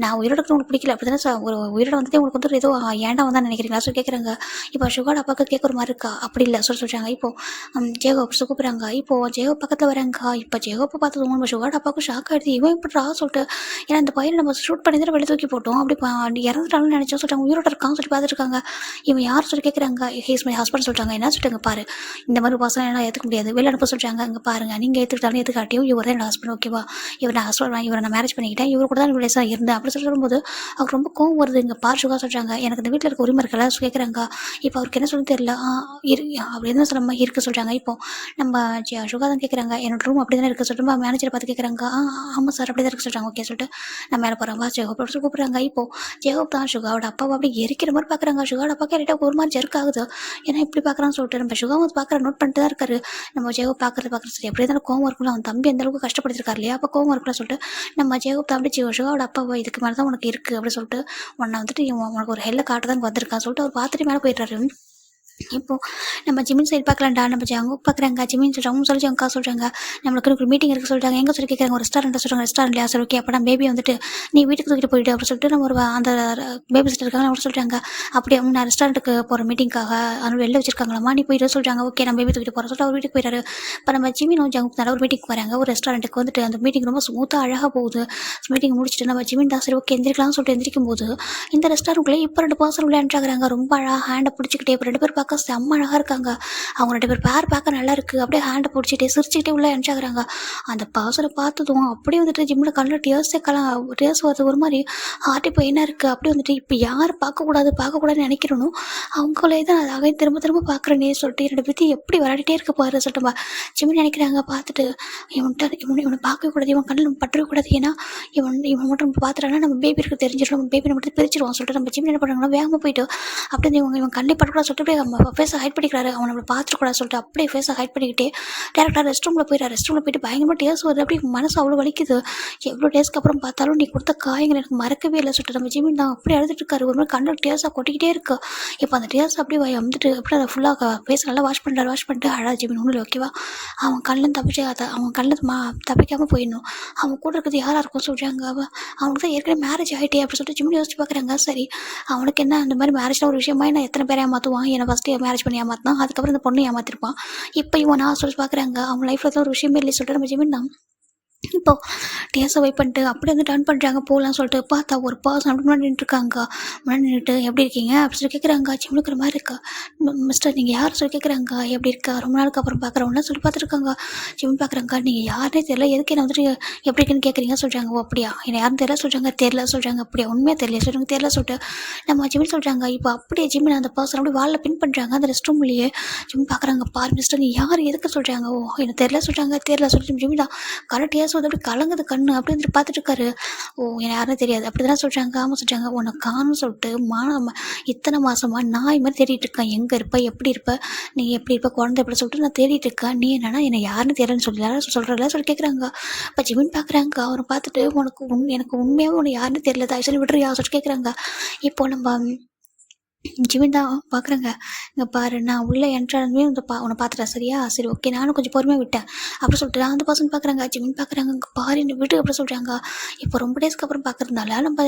நான் உயிரோட உங்களுக்கு பிடிக்கல அப்படி தானே ஒரு உயிரோட வந்துட்டு உங்களுக்கு வந்து ஏதோ ஏன்டா வந்தான்னு நினைக்கிறீங்களா சொல்லி கேட்குறாங்க. இப்போ சுகாட அப்பாவுக்கு கேட்க ஒரு மாதிரி இருக்கா. அப்படி இல்லை சொல்கிறாங்க. இப்போது ஜெயகோப் கூப்பிட்றாங்க. இப்போது ஜெயகோப் பக்கத்தில் வராங்க. இப்போ ஜெயகோப்பை பார்த்தது நம்ம சுகாட அப்பாவுக்கு ஷாக் ஆகிடுது. இவன் இப்படிடா சொல்லிட்டு, ஏன்னா இந்த பையனை நம்ம ஷூட் பண்ணி தான் வெளியே தூக்கி போட்டோம், அப்படி இறந்துட்டாலும் நினச்சோம் சொல்லிட்டாங்க. உயிரோட இருக்கான்னு சொல்லி பார்த்துருக்காங்க. இவன் யார் சொல்லி கேட்குறாங்க. ஹீஸ் மை ஹஸ்பண்ட் சொல்லிட்டாங்க. என்ன சொல்லிட்டாங்க பாரு, இந்த மாதிரி பர்சன் எல்லாம் ஏற்றுக்க முடியாது, வெளில அனுப்ப சொல்லிட்டாங்க. இங்கே பாருங்கள், நீங்கள் ஏற்றுக்கிட்டாலும் ஏற்றுக்காட்டியும் இவர் தான் என்னோட ஹஸ்பண்ட் ஓகேவா. இவர் நான் ஹஸ்பண்ட், இவரை நான் மேரேஜ் பண்ணிக்கிட்டேன், இவர் கூட தான் இவ்வளோ டேஸாக இருந்தேன் அப்படி சொல்லும்போது அவருக்கு ரொம்ப கோவம் வருது. இங்கே பார் சுகா சொல்கிறாங்க, எனக்கு இந்த வீட்டில் இருக்க உரிமை இருக்கல கேட்குறாங்க. இப்போ அவருக்கு என்ன சொல்லி தெரியல. அப்படி என்ன சொல்ல மாதிரி இருக்குது சொல்கிறாங்க. இப்போ நம்ம சுகா தான் கேட்குறாங்க, என்னோட ரூம் அப்படி தானே இருக்குது சொல்லிட்டு மேனேஜரை பார்த்து கேட்குறாங்க. ஆமாம் சார் அப்படி தான் இருக்குது சொல்கிறாங்க. ஓகே சொல்லிட்டு நான் மேலே போகிறாங்க. ஜெயகோப் அப்படி கூப்பிட்றாங்க. இப்போது ஜெயகோப் தான் சுகாவோட அப்பாவை அப்படி எரிக்கிற மாதிரி பார்க்குறாங்க. சுகாவோட அப்பா கேட்டால் ஒரு மாதிரி ஜெர்க் ஆகுது. ஏன்னா இப்படி பார்க்குறான்னு சொல்லிட்டு நம்ம சுகா வந்து பார்க்குற நோட் பண்ணிட்டு தான் இருக்காரு. நம்ம ஜெயகோப் பார்க்குறது சரி எப்படி இருந்தாலும் கோவம் இருக்குல்ல, அவன் தம்பி எந்த அளவுக்கு கஷ்டப்படுத்திருக்காரு இல்லையா, அப்போ கோவம் இருக்குல்ல சொல்லிட்டு நம்ம ஜெயகோப் தான் அப்படி சுகாவோட அப்பாவை இதுக்கு மேலே தான் உனக்கு இருக்குது அப்படின்னு சொல்லிட்டு உன்னை வந்துட்டு உனக்கு ஒரு ஹெல்லை காட்ட தான் வந்திருக்கான்னு சொல்லிட்டு அவர் பார்த்துட்டு மேலே போயிடுறாரு. இப்போது நம்ம ஜிமின் சைடு பார்க்கலாம்டா. நம்ம அவங்க பார்க்குறாங்க. ஜிமின் சொல்கிறாங்க சொல்லி அவங்க சொல்கிறாங்க, நம்மளுக்கு ஒரு மீட்டிங் இருக்குது சொல்கிறாங்க. எங்கே சொல்லி கேட்குறாங்க. ஒரு ரெஸ்டாரண்ட்டை சொல்கிறாங்க. ரெஸ்டாரண்ட்லையா சரி ஓகே, அப்போ நான் பேபி வந்துட்டு நீ வீட்டுக்கு தூக்கிட்டு போயிட்டு அப்படின்னு சொல்லிட்டு நம்ம ஒரு அந்த பேபி சிஸ்டர் இருக்காங்க அவங்க சொல்கிறாங்க. அப்படியே நான் ரெஸ்டாரண்ட்டுக்கு போகிற மீட்டிங்காக அதனால வெளில வச்சிருக்காங்களாம்மா, நீ போயிட்டு சொல்கிறாங்க. ஓகே நான் பேபி தூக்கிட்டு போகிறேன் சொல்லிட்டு அவர் வீட்டுக்கு போயிட்டாரு. இப்போ நம்ம ஜிமின் அவங்க ஒரு மீட்டிங் வராங்க. ஒரு ரெஸ்டாரண்ட்டுக்கு வந்துட்டு அந்த மீட்டிங் ரொம்ப ஸ்மூத்தாக அழகாக போகுது. மீட்டிங் முடிச்சுட்டு நம்ம ஜிமின் தான் சரி ஓகே எந்திரிக்கலாம்னு சொல்லிட்டு எந்திரிக்கும் போது இந்த ரெஸ்டாரண்ட்குள்ளே இப்போ 2 பர்சன் உள்ளே என்ட்ராகிறாங்க. ரொம்ப அழகாக ஹேண்டை பிடிச்சிக்கிட்டே. இப்போ 2 பேர் பார்க்க செம்ம அழகாக இருக்காங்க. அவங்க 2 பேர் பேர் பார்க்க நல்லா இருக்குது. அப்படியே ஹேண்டை பிடிச்சிட்டே சிரிச்சுக்கிட்டே உள்ளே என்ட்ராகிறாங்க. அந்த பர்சனை பார்த்ததும் அப்படியே வந்துட்டு ஜிம்மில் கண்ணில் டேர்ஸ் வருது. ஒரு மாதிரி ஹார்ட் இப்போ என்ன இருக்குது. அப்படியே வந்துட்டு இப்போ யார் பார்க்கக்கூடாதுன்னு நினைக்கிறனோ அவங்களே தான் அதாக திரும்ப திரும்ப பார்க்குறேனே சொல்லிட்டு என்னோட பற்றி எப்படி விளையாடிட்டே இருக்க பாரு சொல்லிட்டு ஜிம்மி நினைக்கிறாங்க. பார்த்துட்டு இவனை பார்க்கவே கூடாது, இவன் கண்ணில் பற்றவே கூடாது. ஏன்னா இவன் மட்டும் நம்ம பார்த்துட்டாங்கன்னா நம்ம பேபி இருக்கு தெரிஞ்சிடும், நம்ம பேபி மட்டும் பிரிச்சிருவோம் சொல்லிட்டு நம்ம ஜிம்மி என்ன பண்ணுறாங்கன்னா வேகமாக போயிட்டு அப்படியே இவன் கண்ணே படக்கூடாது சொல்லிட்டு அப்படியே ஃபேஸை ஹைட் பண்ணிக்கிறாரு. அவன் நம்மளை பார்த்துக்கூடாது சொல்லிட்டு அப்படியே ஃபேஸை ஹைட் பண்ணிக்கிட்டே டேரக்டாக ரெஸ்ட் ரூமில் போயிட்டு பயங்கரமாக டேஸ்ட் வருது. அப்படி மனசு அவ்வளோ வலிக்குது. எவ்வளோ டேஸ்க்கு அப்புறம் பார்த்தாலும் நீ கொடுத்த காயங்கள் எனக்கு மறக்கவே இல்லை சொல்லிட்டு நம்ம ஜிம்மி தான் அப்படியே எழுதிட்டு இருக்காரு. ஒரு மாதிரி கண்ணில் டேஸாக கொட்டிக்கிட்டே இருக்கு. இப்போ அந்த டேஸ் அப்படியே வந்துட்டு அப்படியே அதை ஃபுல்லாக ஃபேஸ் நல்லா வாஷ் பண்ணிட்டு அழகா ஜிம்மி ஒன்றும் ஓகேவா. அவன் கண்ணில் அவன் கண்ணில் தப்பிக்காமல் போயிடணும். அவன் கூட இருக்கிறது யாராக இருக்கும் சொல்கிறாங்க. அவனுக்கு தான் ஏற்கனவே மேரேஜ் ஆகிட்டே அப்படி சொல்லிட்டு ஜிம்மி யோசிச்சு பார்க்குறாங்க. சரி அவனுக்கு என்ன அந்த மாதிரி மேரேஜ்லாம் ஒரு விஷயமா நான் எத்தனை பேரை ஏமாற்றுவான். என்னை ஃபஸ்ட்டு மேரேஜ் பண்ணி ஏமாற்றினான், அதுக்கப்புறம் இந்த பொண்ணு ஏமாற்றிருப்பான். இப்போ இவன் நான் சொல்லி பார்க்குறாங்க. அவன் லைஃப்பில் தான் ஒரு விஷயமே இல்லை சொல்லிட்டு நம்ம ஜிம்மி தான் இப்போ டேஸை வெயிட் பண்ணிட்டு அப்படியே வந்து டர்ன் பண்ணுறாங்க போகலான்னு சொல்லிட்டு பார்த்தா ஒரு பர்சன் அப்படி முன்னாடி நின்றுருக்காங்க. முன்னாடி நின்றுட்டு எப்படி இருக்கீங்க அப்படின்னு சொல்லி கேட்குறாங்க. ஜிம்முக்கிற மாதிரி இருக்கா மிஸ்டர், நீங்கள் யார் சொல்லி கேட்குறாங்க. எப்படி இருக்கா ரொம்ப நாளுக்கு அப்புறம் பார்க்குறவங்களாம் சொல்லி பார்த்துருக்காங்க. ஜிம் பார்க்குறாங்க. நீங்கள் யாருனே தெரியல, எதுக்கு என்ன வந்துட்டு எப்படி இருக்குன்னு கேட்குறீங்க சொல்கிறாங்க. ஓ அப்படியா, என்னை யாரும் தெரியல சொல்கிறாங்க. அப்படியா உண்மையாக தெரியல சொல்லிட்டு நம்ம ஜிம்மில் சொல்கிறாங்க. இப்போ அப்படியே ஜிம்மில் அந்த பர்சன் அப்படி வாலில் பின் பண்ணுறாங்க அந்த ரெஸ்ட் ரூம்லேயே. ஜிம் பார்க்குறாங்க. பாரு மிஸ்டர், நீ யார் எதுக்கு சொல்கிறாங்க. ஓ எனக்கு தெரியல சொல்லிட்டு ஜிம்மி தான் கரெக்டாக அப்படி கலங்குது கண்ணு அப்படி வந்துட்டு பார்த்துட்டு இருக்காரு. ஓ என்னை யாரும் தெரியாது அப்படி தானே சொல்கிறாங்க. ஆமாம் சொல்கிறாங்க. உனக்கு காணும்னு சொல்லிட்டு இத்தனை மாதமாக நான் இது மாதிரி தேடிட்டு இருக்கேன். எங்கே இருப்ப, எப்படி இருப்ப, நீ எப்படி இருப்ப, குழந்தை எப்படி சொல்லிட்டு நான் தேடிட்டு இருக்கேன். நீ என்னன்னா என்னை யாருன்னு தெரியலன்னு சொல்கிறல கேட்குறாங்க. இப்போ ஜிமின் பார்க்குறாங்க. அவரை பார்த்துட்டு எனக்கு உண்மையாகவே உன்னை யாருன்னு தெரியல, தயவு சொல்லி விட்டுறியா சொல்லிட்டு கேட்குறாங்க. இப்போ நம்ம ஜிமின் தான் பார்க்குறாங்க. இங்கே பாரு, நான் உள்ளே என்ட்ரானதுமே உன்னை பார்த்துட்டேன் சரியா, சரி ஓகே நானும் கொஞ்சம் பொறுமையாக விட்டேன் அப்படி சொல்லிட்டு அந்த பர்சன் பார்க்குறாங்க. ஜிமின் பார்க்குறாங்க. இங்கே பாரு என்னை விட்டு அப்படி சொல்கிறாங்க. இப்போ ரொம்ப டேஸ்க்கு அப்புறம் பார்க்குறதுனால நம்ம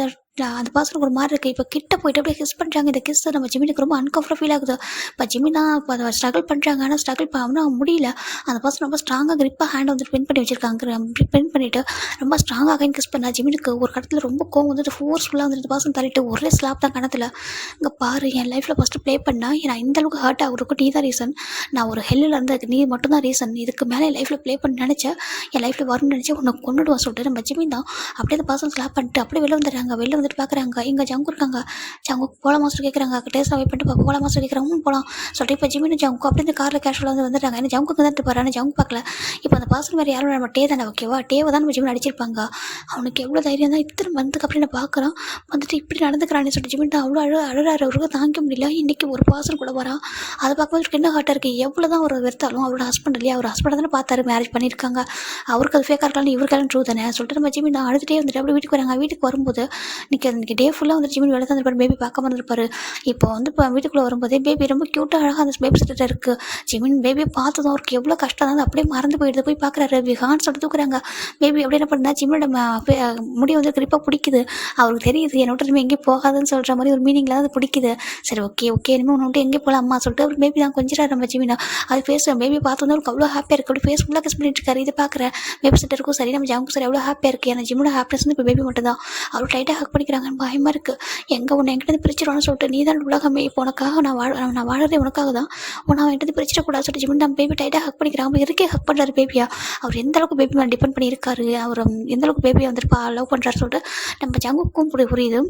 அந்த பர்சனுக்கு ஒரு மாதிரி இருக்குது. இப்போ கிட்ட போயிட்டு அப்படியே கிஸ் பண்ணுறாங்க. இந்த கிஸ் நம்ம ஜிமினுக்கு ரொம்ப அன்கம்ஃபர்டபுள் ஃபீல் ஆகுது. இப்போ ஜிமினா இப்போ அதை ஸ்ட்ரகிள் பண்ணுறாங்க. ஆனால் ஸ்ட்ரகிள் பண்ண முடியல. அந்த பர்சன் ரொம்ப ஸ்ட்ராங்காக கிரிப்பாக ஹேண்ட் வந்துட்டு பின் பண்ணி வச்சிருக்காங்க. பின் பண்ணிவிட்டு ரொம்ப ஸ்ட்ராங்காக கிஸ் பண்ணா ஜிமினுக்கு ஒரு இடத்துல ரொம்ப கோவம் வந்துட்டு ஃபோர்ஸ்ஃபுல்லாக வந்துட்டு பர்சன் தள்ளிட்டு ஒரே ஸ்லாப் தான் கணத்தில். இங்கே பாரு, என் லைஃப்பில் ஃபஸ்ட்டு ப்ளே பண்ணால் நான் இந்த அளவுக்கு ஹர்ட் ஆகுறதுக்கு நீ தான் ரீசன். நான் ஒரு ஹெல்லில் இருந்ததுக்கு நீ மட்டும் தான் ரீசன். இதுக்கு மேலே என் லைஃப்பில் ப்ளே பண்ண நினச்சேன், என் லைஃப்பில் வரும்னு நினச்சேன், உன்னை கொண்டுடுவான் சொல்லிட்டு நம்ம ஜிமின் தான் அப்படியே அந்த பர்சன் ஸ்லாப் பண்ணிட்டு அப்படியே வெளில வந்துடுறாங்க. வெளில வந்துட்டு பார்க்குறாங்க, இங்கே ஜங்கு இருக்காங்க. ஜங்கு போகலாம் மாஸ்டர் கேட்குறாங்க. டேஸ்ட்டாக வெயிட் பண்ணிட்டு போகலாம் மாஸ்டர் கேட்குறாங்க. போகலாம் சொல்லிட்டு இப்போ ஜிமின் ஜங்கு அப்படி இந்த காரில் கேஷுவலாக வந்துடுறாங்க. ஏன்னா ஜங்குக்கு தான் இருப்பாரு, ஆனால் ஜங்கு பார்க்கல. இப்போ அந்த பர்சன் வேறு யாரும் நம்ம டே தானே, ஓகேவா, டேவை தான் நம்ம ஜிமின் அடிச்சிருப்பாங்க. அவனுக்கு எவ்வளோ தைரியம் தான் இத்தனை மந்த்துக்கு அப்படின்னு பார்க்குறான். வந்துட்டு இப்படி நடந்துக்கிறான்னு சொல்லிட்டு ஜிமின் தான் அவ்வளோ அழுறாரு. அவருக்கு தாங்க முடியல. இன்றைக்கி ஒரு பர்சன் கூட வரான். அதை பார்க்கும்போது என்ன ஹார்ட்டாக இருக்குது. எவ்வளோ தான் ஒரு வெறுத்தாலும் அவரோட ஹஸ்பண்ட் இல்லையா, அவர் ஹஸ்பண்ட் தானே பார்த்தாரு, மேரேஜ் பண்ணியிருக்காங்க. அவருக்கு அது ஃபேக்காக இருக்கலாம், இவருக்காலும் ட்ரூ தானே சொல்லிட்டு நம்ம ஜிமின் நான் அழுதுகிட்டே வந்துட்டு அப்படியே வீட்டுக்கு வராங்க. வீட்டுக்கு வரும்போது இன்றைக்கி டே ஃபுல்லாக வந்துட்டு ஜிமின் வேலை தந்துருப்பாரு, பேபி பார்க்க வந்துருப்பாரு. இப்போ வந்து இப்போ வீட்டுக்குள்ளே வரும்போதே பேபி ரொம்ப க்யூட்டாக அழகாக அந்த பேபி சிட்டர் இருக்குது. ஜிமின் பேபியை பார்த்ததும் அவருக்கு எவ்வளோ கஷ்டம் தான் அப்படியே மறந்து போயிடுது. போய் பார்க்குறாரு, விஹான்னு சொல்லிட்டு தூக்குறாங்க. பேபி அப்படியே என்ன பண்ணா ஜிமினோட முடி வந்து கிரிப்பாக பிடிக்குது. அவருக்கு தெரியுது என்னோட திரும்பி எங்கேயும் போகாதுன்னு சொல்கிற மாதிரி ஒரு மீனிங்கில் தான் அது பிடிக்குது. சரி ஓகே இனிமேல் உன்னை விட்டு எங்கே போகலாம் அம்மா சொல்லிட்டு அவர் பேபி தான் கொஞ்சிறாரு நம்ம ஜிமினா. அது பேசுகிறேன் பேபி பார்த்தோன்னா அவருக்கு அவ்வளோ ஹாப்பியாக இருக்குது. அப்படி ஃபேஸ் ஃபுல்லாக கிஸ் பண்ணிட்டு இருக்காரு. இதை பார்க்குறேன் பேபி சிட்டருக்கும் சரி நம்ம ஜாமுக்கும் சரி எவ்வளோ ஹாப்பியாக இருக்குது. ஏன்னா ஜிமினோட ஹாப்பினஸ் வந்து இப்போ பேபி மட்டும் தான். அவ்வளோ டைட்டாக ஹக் பண்ணிக்கிறாங்க. பயமாக இருக்குது, எங்கே உன்னை என்கிட்ட பிரிச்சிடுவான்னு சொல்லிட்டு. நீ தான் உலகமே, இப்போ உனக்காக நான் வாழறதே உனக்காக தான், உன்னை என்கிட்ட பிரிச்சிடக்கூடாது சொல்லிட்டு ஜிமின் தான் பேபி டைட்டாக ஹக் பண்ணிக்கிறாங்க. அவங்க இருக்கே ஹக் பண்ணுறாரு பேபியா. அவர் எந்த அளவுக்கு பேபி மேலே டிபெண்ட் பண்ணியிருக்காரு, அவர் எந்த அளவுக்கு பேபியை வந்துட்டு லவ் பண்ணுறாரு சொல்லிட்டு நம்ம ஜங்குக்கும் புரியுது.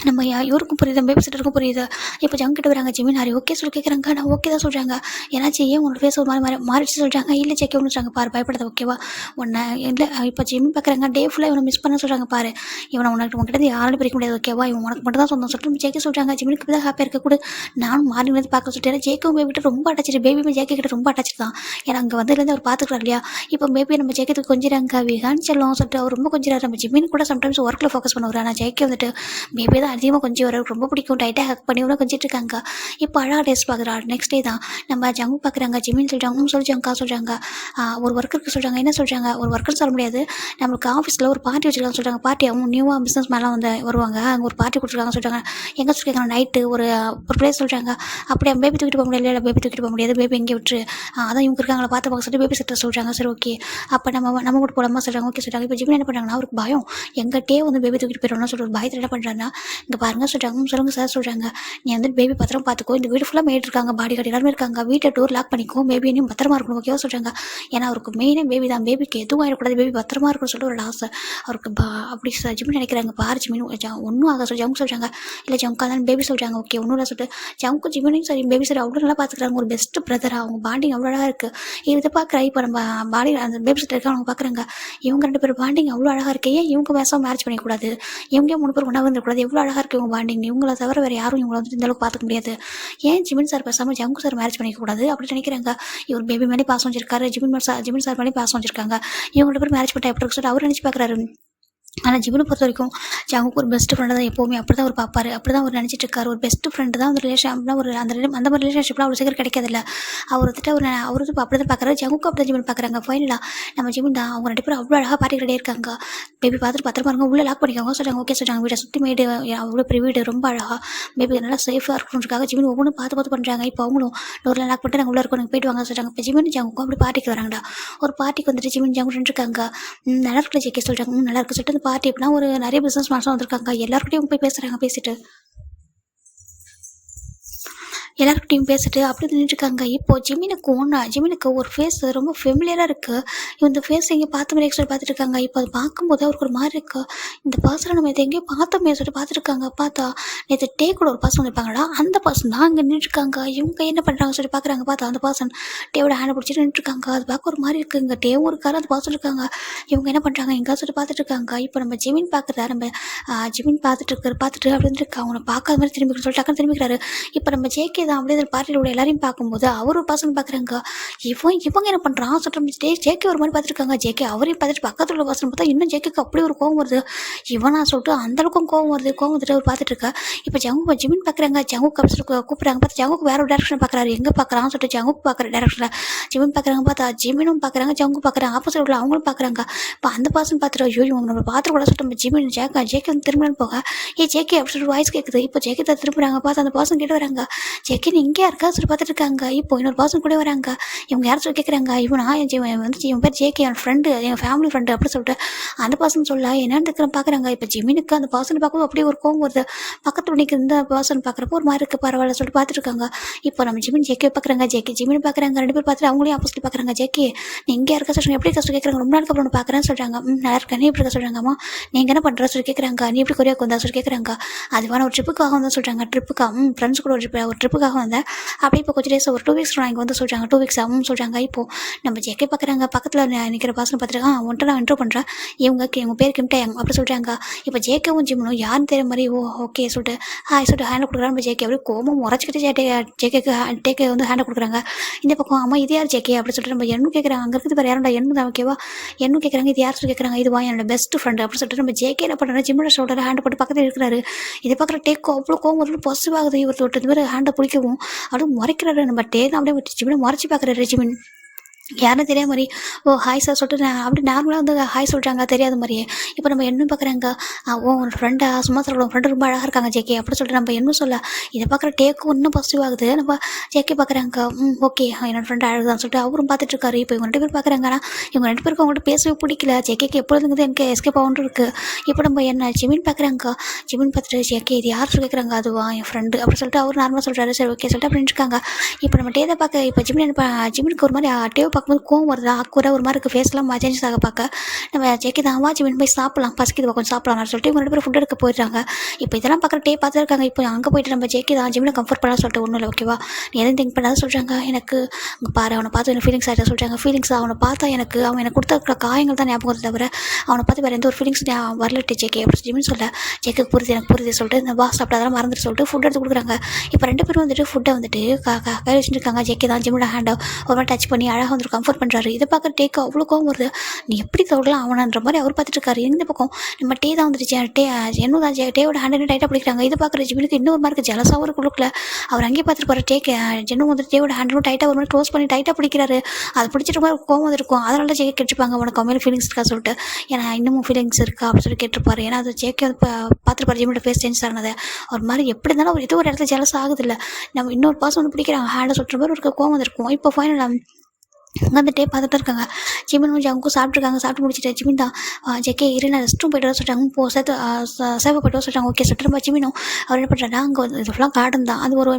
நம்ம இவருக்கும் புரியுது, பேபி சிட்டருக்கும் புரியுது. இப்போ ஜங்கிட்ட வராங்க. ஜிமின் ஹாரி ஓகே சொல்லி கேட்குறாங்க. நான் ஓகே தான் சொல்கிறாங்க. ஏன்னாச்சு ஏன் உன்னோட ஃபேஸ் ஒரு மாதிரி மாறிச்சு சொல்கிறாங்க. இல்லை செக் ஒன்று சொல்கிறாங்க. பாரு பயப்படாத ஓகேவா உன்னை இல்லை. இப்போ ஜிமின் பார்க்குறாங்க. டே ஃபுல்லாக இவனை மிஸ் பண்ண சொல்கிறாங்க. பாரு இவனை உனக்கிட்ட யாரும் பிரிக்க முடியாது ஓகேவா, இவன் உனக்கு மட்டும் தான் சொந்தம் சொல்லிட்டு ஜேக்கே சொல்கிறாங்க. ஜிமினுக்கு தான் ஹாப்பியாக இருக்க கூட நானும் மாறி வந்து பார்க்க சொல்லிட்டு. ஏன்னா ஜேக்கும் பேபி கிட்ட ரொம்ப அட்டாச்சு, பேபி ஜேக்கே கிட்ட ரொம்ப அட்டாச்சு தான். ஏன்னா அங்கே வந்ததுலேருந்து அவர் பார்த்துக்கிறார் இல்லையா. இப்போ பேபி நம்ம ஜேக்கத்துக்கு கொஞ்சிறாங்க. விகான்னு சொல்லுவோம் சொல்லிட்டு அவர் ரொம்ப கொஞ்சிறாரு. நம்ம ஜிமின் கூட சம்டைம்ஸ் ஒர்க்கில் ஃபோக்கஸ் பண்ணுவார். ஆனால் ஜேக்கே வந்துட்டு பேபி தான் அதிகமாக கொஞ்சம் வர ரொம்ப பிடிக்கும். டைட்டாக ஹக் பண்ணி கூட கொஞ்சிட்டு இருக்காங்க. இப்போ அழகாக டேஸ்ட் பார்க்குறா. நெக்ஸ்ட் டே தான் நம்ம ஜங்கு பார்க்குறாங்க. ஜிமின் சொல்கிறாங்க சொல்லிச்சாங்கக்கா சொல்கிறாங்க. ஒரு ஒர்க்கருக்கு சொல்கிறாங்க. என்ன சொல்கிறாங்க, ஒரு ஒர்க்கர்னு சொல்ல முடியாது, நம்மளுக்கு ஆஃபீஸில் ஒரு பார்ட்டி வச்சுருக்காங்க சொல்கிறாங்க. பார்ட்டி அவங்க நியூவாக பிஸ்னஸ் மேலாம் வந்து வருவாங்க. அங்கே ஒரு பார்ட்டி கொடுத்துருக்காங்க சொல்கிறாங்க. எங்கே சொல்லியிருக்காங்க நைட்டு ஒரு பிளேஸ் சொல்கிறாங்க. அப்படியே பேபி தூக்கிட்டு போக முடியாது, இல்லை பேபி தூக்கிட்டு போக முடியாது, பேபி எங்கே விட்டுரு, அதான் இவங்க இருக்காங்களா பார்த்து பார்க்க சொல்லி பேபி சிட்டர் சொல்கிறாங்க. சரி ஓகே அப்போ நம்ம கூட போகலாமா சொல்கிறாங்க. ஓகே சொல்கிறாங்க. இப்போ ஜிமின் என்ன பண்ணுறாங்கன்னா அவருக்கு பயம், எங்கள் டே வந்து பேபி தூக்கிட்டு போயிடணும்னு சொல்லிட்டு பயத்தில் என்ன பண்ணுறாங்கன்னா இங்கே பாருங்க சொல்கிறாங்க. சொல்லுங்கள் சார் சொல்கிறாங்க. நீ வந்து பேபி பத்திரம் பார்த்துக்கோ, இந்த வீடு ஃபுல்லாக மேட் இருக்காங்க, பாடி கார்டு எல்லாருமே இருக்காங்க, வீட்டை டோர் லாக் பண்ணிக்கோ, பேபியும் பத்திரமா இருக்கணும் ஓகேவா சொல்கிறாங்க. ஏன்னா அவருக்கு மெயினே பேபி தான், பேபிக்கு எதுவும் ஆகிடக்கூடாது, பேபி பத்திரமா இருக்கணும்னு சொல்லிட்டு ஒரு ஆசை அவருக்கு. அப்படி ஜிமின் நினைக்கிறாங்க. பாரு ஜிமின் ஒன்றும் ஆக சொல்லி ஜங்கு சொல்கிறாங்க. இல்லை ஜங்கு தான் பேபி சொல்கிறாங்க. ஓகே ஒன்றும் இல்லை சொல்லிட்டு ஜங்கு ஜிமினையும் சரி பேபி சரி அவ்வளோ நல்லா பார்த்துக்கிறாங்க. ஒரு பெஸ்ட் பிரதராக அவங்க பாண்டிங் அவ்வளோ அழகாக இருக்குது. இதை பார்க்குறா. இப்போ நம்ம பாடி அந்த பேபி சிட்டர் இருக்காங்க அவங்க பார்க்குறாங்க. இவங்க 2 பேர் பாண்டிங் அவ்வளோ அழகாக இருக்கு. ஏன் இவங்க பேசாமல் மேரேஜ் பண்ணிக்கூடாது, இவங்க 3 பேர் ஒன்றா வந்துடக்கூடாது, எவ்வளோ அழகாக இருக்குது இவங்க பாண்டிங், இவங்கள தவிர வேறு யாரும் இவங்களை வந்து இந்த அளவுக்கு பார்த்துக்க முடியாது, ஏன் ஜிமின் சார் பேசாமல் ஜங்கு சார் மேரேஜ் பண்ணிக்கக்கூடாது அப்படின்னு நினைக்கிறாங்க. இவர் பேபி மேலே பாசம் வச்சிருக்காரு, ஜிமின் சார் மேலே பாசம் வச்சிருக்காங்க. இவங்க 2 பேர் மேரேஜ் பண்ணிட்டா எப்படி சொல்லிட்டு அவர் நினச்சி பார்க்குறாரு. ஆனால் ஜிமினை பொறுத்த வரைக்கும் ஜங்குக்கு ஒரு பெஸ்ட் ஃப்ரெண்டு தான் எப்போவுமே. அப்படி தான் அவர் பார்ப்பார், அப்படி தான் அவர் நினச்சிட்டு இருக்காரு. ஒரு பெஸ்ட் ஃப்ரெண்டு தான் ஒரு ரிலேஷன் அப்படின்னா ஒரு அந்த மாதிரி ரிலேஷன்ஷிப்லாம் அவ்வளோ சீக்கிரம் கிடைக்காதில்ல. அவர் வந்துட்டு அவர் வந்து அப்படி தான் பார்க்குறாரு. ஜங்குக்கு அப்படி தான் ஜிமின் பார்க்குறாங்க. ஃபைனலாக நம்ம ஜிமின் தான் அவங்க 2 பேரும் அவ்வளோ அழகாக பார்ட்டி ரெடியாக இருக்காங்க. பேபி பார்த்துட்டு பத்திரமா இருங்க, உள்ளே லாக் பண்ணிக்கோங்க சொல்கிறாங்க. ஓகே சொல்கிறாங்க. வீட்டை சுற்றி மேடு அவ்வளோ பெரிய வீடு ரொம்ப அழகாக பேபி நல்லா சேஃபாக இருக்கணுன்றதுக்காக ஜிமின் ஒவ்வொன்றும் பார்த்து பண்ணுறாங்க. இப்போ அவங்களும் டோரில் லாக் பண்ணிட்டு நாங்கள் உள்ளே இருக்கோம், போயிட்டு வாங்க சொல்கிறாங்க. இப்போ ஜிமின் ஜங்குக்கும் அப்படி பார்ட்டிக்கு வராங்கடா. ஒரு பார்ட்டிக்கு வந்துட்டு ஜிமின் ஜங்கு இருக்காங்க. நல்லா இருக்குல்ல ஜெக்கே சொல்கிறாங்க. நல்லா இருக்குது சொல்லிட்டு அந்த பார்ட்டி எப்படின்னா ஒரு நிறைய பிஸ்னஸ் மேன்ஸும் வந்திருக்காங்க. எல்லாருக்கிட்டையும் போய் பேசுகிறாங்க. பேசிட்டு எல்லாருக்கிட்டையும் பேசிட்டு அப்படி நின்றுருக்காங்க. இப்போது ஜிமினுக்கு ஒரு ஃபேஸ் ரொம்ப ஃபெமிலியராக இருக்குது. இந்த ஃபேஸ் எங்கேயும் பார்த்த மாதிரி எக்ஸ்ட்ரா பார்த்துட்டு இருக்காங்க. இப்போ அது பார்க்கும்போது அவருக்கு ஒரு மாதிரி இருக்குது. இந்த பர்சனை நம்ம இதை எங்கேயும் பார்த்தோமே சொல்லிட்டு பார்த்துருக்காங்க. பார்த்தா நேற்று டே கூட ஒரு பர்சன் வந்திருப்பாங்களா, அந்த பர்சன் தான் அங்கே நின்றுருக்காங்க. இவங்க என்ன பண்ணுறாங்க சொல்லி பார்க்குறாங்க. பார்த்தா அந்த பர்சன் டேவோட ஹேண்டை பிடிச்சிட்டு நின்றுருக்காங்க. அது பார்க்க ஒரு மாதிரி இருக்குது. இங்கே டேவும் இருக்காரு, அந்த பர்சன் இருக்காங்க. இவங்க என்ன பண்ணுறாங்க எங்கே சொல்லிட்டு பார்த்துட்டு இருக்காங்க. இப்போ நம்ம ஜிமின் பார்க்குறா. ஜிமின் பார்த்துட்டு பார்த்துட்டு அப்படின்னு இருக்கா. அவனை பார்க்காத மாதிரி திரும்பிக்கிட்டு சொல்லிட்டு டக்குன்னு திரும்பிக்கிறாரு. இப்போ நம்ம ஜேகே தான் அப்படியே பார்ட்டியில் உள்ள எல்லாரையும் பார்க்கும்போது அவர் ஒரு பர்சன் பார்க்குறாங்க. இவங்க என்ன பண்ணுறான் சொல்லிட்டு ஜேகே ஒரு மாதிரி பார்த்துருக்காங்க. ஜேகே அவரையும் பார்த்துட்டு பக்கத்தில் உள்ள பர்சன் பார்த்தா இன்னும் ஜேகேக்கு அப்படி ஒரு கோவம் வருது. இவனா சொல்லிட்டு அந்தளவுக்கும் கோவம் வருது. கோவம் வந்துட்டு அவர் பார்த்துட்டு இருக்கா. இப்போ ஜங்கு ஜிமின் பார்க்குறாங்க. ஜங்குக்கு அப்படி சொல்லி கூப்பிட்றாங்க. பார்த்து ஜங்குக்கு வேற ஒரு டேரக்ஷன் பார்க்குறாரு. எங்கே பார்க்குறான்னு சொல்லிட்டு ஜங்குக்கு பார்க்குற டேரக்ஷனில் ஜிமின் பார்க்குறாங்க. பார்த்தா ஜிமினும் பார்க்குறாங்க, ஜங்கு பார்க்குறாங்க. ஆப்போசிட் உள்ள அவங்களும் பார்க்குறாங்க. இப்போ அந்த பர்சன் பார்த்துட்டு ஐயோ இவங்க நம்ம பார்த்துட்டு கூட சொல்லிட்டு நம்ம ஜிமின் ஜேகே வந்து திரும்பலான்னு போக ஜேகே அப்படி சொல்லிட்டு வாய்ஸ் கேட்குது. இப்போ ஜேகே தான் திரும்புறாங்க. பார்த்து அந்த பர்சன் கிட்ட வராங்க. ஜேகே நீ இங்கே இருக்கா சொல்லி பார்த்துட்டு இருக்காங்க. இப்போ இன்னொரு பர்சன் கூட வராங்க. இவங்க யாரும் சொல்லி கேட்குறாங்க. இவனா வந்து இவன் பேர் ஜேகே, என் ஃப்ரெண்டு, எங்கள் ஃபேமிலி ஃப்ரெண்டு அப்படி சொல்லிட்டு அந்த பர்சன் சொல்ல என்னன்னு இருக்கிற பார்க்குறாங்க. இப்போ ஜிமினுக்கு அந்த பர்சன் பார்க்கும்போது அப்படியே ஒரு கோவம் வருது. பக்கத்தில் நிற்க இந்த பர்சன் பார்க்குறப்போ ஒரு மாதிரி இருக்குது, பரவாயில்ல சொல்லிட்டு பார்த்துட்டு இருக்காங்க. இப்போ நம்ம ஜிமின் ஜேகே பார்க்குறாங்க, ஜேகே ஜிமின் பார்க்குறாங்க. 2 பேர் பார்த்துட்டு அவங்களையும் ஆப்போசிட் பார்க்குறாங்க. ஜேகே நீ இங்கே இருக்க சொல்கிறாங்க. எப்படி கஷ்டம் கேட்குறாங்க. ரொம்ப நாளுக்கு அப்புறம் பார்க்குறேன்னு சொல்கிறாங்க. நல்லா இருக்கேன், நீ எப்படி இருக்க சொல்கிறாங்கம்மா. நீங்கள் என்ன பண்ணுற சொல்லி கேட்குறாங்க. நீ எப்படி கொரியாவுக்கு வந்தா சொல்லி கேட்குறாங்க. அதுவான ஒரு ட்ரிப்புக்காக வந்து சொல்கிறாங்க. ட்ரிப்புக்காக ஃப்ரெண்ட்ஸ் கூட ஒரு ட்ரிப்புக்காக வந்தேன். அப்படியே இப்போ கொஞ்சம் டேஸ் ஒரு 2 வீக்ஸ் இங்கே வந்து சொல்கிறாங்க. 2 வீக்ஸ் ஆகும் சொல்கிறாங்க. இப்போது நம்ம ஜேகே பார்க்குறாங்க. பக்கத்தில் நிற்கிற பர்சன் பார்த்துட்டு ஒன்றை நான் இன்ட்ரோ பண்ணுறேன். இவங்க பேர் கிம்டேங் அப்படி சொல்கிறாங்க. இப்போ ஜேகேவும் ஜிம்னும் யாருன்னு தெரியும் மாதிரி ஓகே சொல்லிட்டு சொல்லிட்டு ஹேண்டில் கொடுக்குறாங்க. நம்ம ஜேகே அப்படியே கோபம் முறைச்சிக்கிட்டு ஜேகேக்கு வந்து ஹேண்டில் கொடுக்குறாங்க. இந்த பக்கம் அம்மா இது யார் ஜேகே அப்படி சொல்லிட்டு நம்ம எண்ணு கேட்குறாங்க. அங்கே இருக்குது வேறு யாரும் எண்ணு தான் ஓகேவா. எண்ணு கேட்குறாங்க. இது யார் சொல்லி கேட்குறாங்க. இதுவா என்னோட பெஸ்ட் ஃப்ரெண்டு அப்படி சொல்லிட்டு நம்ம ஜேகே என்ன பண்ணுறாங்க. ஜிம்மோட ஷோல்டர் ஹேண்ட் போட்டு பக்கத்தில் இருக்கிறாரு. இதை பார்க்குற டேக்கோ அவ்வளோ கோவம் ஒரு பாசிட்டிவ் ஆகுது. இவர் தொட்டு இந்த மாதிரி ஹேண்டை பிடிக்கவும் அப்படியே முறைக்கிறாரு. நம்ம டே தான் அப்படியே விட்டு ஜிம்மினை முறைச்சி பார்க்குறாரு. ஜிமின் யாரும் தெரியாத மாதிரி ஹாய் சார் சொல்லிட்டு நான் அப்படி நார்மலாக வந்து ஹாய் சொல்கிறாங்க தெரியாத மாதிரியே. இப்போ நம்ம என்ன பார்க்குறாங்க. உன் ஃப்ரெண்டா சும்மா சொல்ல உன் ஃப்ரெண்டு ரொம்ப அழகாக இருக்காங்க ஜேகே அப்படி சொல்லிட்டு நம்ம என்ன சொல்ல இதை பார்க்குற டேக்கும் இன்னும் பாசிட்டிவ் ஆகுது. நம்ம ஜேகே பார்க்குறாங்க. ஓகே என்னோட ஃப்ரெண்ட் அழகுதான் சொல்லிட்டு அவரும் பார்த்துட்டு இருக்காரு. இப்போ இவங்க 2 பேர் பார்க்குறாங்கன்னா இவங்க 2 பேருக்கு அவங்கள்ட்ட பேசவே பிடிக்கல. ஜேகேக்கு எப்பொழுதுங்கிறது எனக்கு எஸ்கேப் ஆகுன்னு இருக்குது. இப்போ நம்ம என்ன ஜிமின் பார்க்குறாங்க. ஜிமின் பார்த்துட்டு ஜேகே இது யார் சொல்லி கேட்குறாங்க. அதுவா என் ஃப்ரெண்டு அப்படி சொல்லிட்டு அவர் நார்மலாக சொல்கிறாரு. சரி ஓகே சொல்லிட்டு அப்படின்னு இருக்காங்க. இப்போ நம்ம டேதை பார்க்க இப்போ ஜிமினுக்கு ஒரு மாதிரி டேவை பார்க்கும்போது கோவம் வருது. ஆக்குற ஒரு மாதிரி இருக்குது. ஃபேஸ்லாம் சேஞ்சஸ் ஆக பார்க்க நம்ம ஜேகே தான் ஜிமின் போய் சாப்பிடலாம் பசிக்குது கொஞ்சம் சாப்பிடலாம் சொல்லிட்டு இவங்க 2 பேரும் ஃபுட் எடுக்க போயிடுறாங்க. இப்போ இதெல்லாம் பார்க்குற டே பார்த்துருக்காங்க. இப்போ அங்கே போயிட்டு நம்ம ஜேகே தான் ஜிமினை கம்ஃபர்ட் பண்ணலாம் சொல்லிட்டு ஒன்றும் இல்லை ஓகேவா. நீ எதுவும் திங்க் பண்ணாத சொல்கிறாங்க. எனக்கு அங்கே பாரு அவனை பார்த்து எனக்கு ஃபீலிங்ஸ் ஆகிட்ட சொல்கிறாங்க. ஃபீலிங்ஸ் அவனை பார்த்தா எனக்கு அவன் எனக்கு கொடுத்த காயங்கள் தான் ஞாபகம் வருது தவிர அவனை பார்த்து வேறு எந்த ஒரு ஃபீலிங்ஸ் வரலட்டு ஜேகே அப்படி ஜிமின் சொல்ல ஜேக்கு புரியுது எனக்கு புரியுது சொல்லிட்டு இந்த சாப்பிட்டு அதெல்லாம் மறந்துட்டு சொல்லிட்டு ஃபுட் எடுத்து கொடுக்குறாங்க. இப்போ 2 பேரும் வந்துட்டு ஃபுட்டை வந்துட்டு கையில் வச்சுருக்காங்க. ஜேகே தான் ஜிமினோட ஹேண்டை ஒரு மாதிரி டச் பண்ணி அழகாக வந்து கம்ஃபர்ட் பண்ணுறாரு. இதை பார்க்க டேக்கு அவ்வளோ கோவம் வருது. நீ எப்படி தொடலாம் அவனன்ற மாதிரி அவர் பார்த்துட்டு இருக்காரு. இந்த பக்கம் நம்ம டே தான் வந்துட்டு என்னும் தான் டேவோட ஹேண்ட் டைட்டாக பிடிக்கிறாங்க. இது பார்க்குற ஜிமினுக்கு இன்னொரு மாதிரி இருக்குது. ஜலசாவும் ஒரு கொடுக்கல. அவர் அங்கேயே பார்த்துட்டு போகிற டேக்கு ஜென்னும் வந்துட்டு டேவோட ஹேண்டும் டைட்டாக ஒரு மாதிரி க்ளோஸ் பண்ணி டைட்டாக பிடிக்கிறாரு. அது பிடிச்சிட்டு மாதிரி கோவம் வந்துருக்கும். அதனால ஜேகே கேட்டுருப்பாங்க உனக்கு அவன் மேலே ஃபீலிங்ஸ் இருக்கா சொல்லிட்டு. ஏன்னா இன்னமும் ஃபீலிங்ஸ் இருக்கா அப்படின்னு சொல்லி கேட்டிருப்பாரு. ஏன்னா அது ஜேகே வந்து பார்த்துருப்பாரு ஜிமினோட ஃபேஸ் சேஞ்ச் ஆனது. ஒரு மாதிரி எப்படி இருந்தாலும் ஒரு ஏதோ ஒரு இடத்துல ஜலஸ் ஆகுது இல்லை. நம்ம இன்னொரு பாசம் வந்து பிடிக்கிறாங்க. ஹேண்டை சொல்கிற மாதிரி ஒரு கோவம் வந்துருக்கும். இப்போ ஃபைனல் வந்துட்டே பார்த்துட்டு இருக்காங்க. ஜிமின் கொஞ்சம் அவங்க சாப்பிட்ருக்காங்க. சாப்பிட்டு முடிச்சுட்டு ஜிமின் தான் ஜேகே இரு நான் ரெஸ்ட் ரூம் போய்ட்டு வர சொல்லிட்டாங்க. இப்போ சேவை போய்ட்டு வர சொல்லிட்டாங்க. ஓகே சொல்லிட்டு ஜிமினும் அவர் என்ன பண்ணுறாங்க. அங்கே வந்து இது ஃபுல்லாக கார்டன் தான். அது ஒரு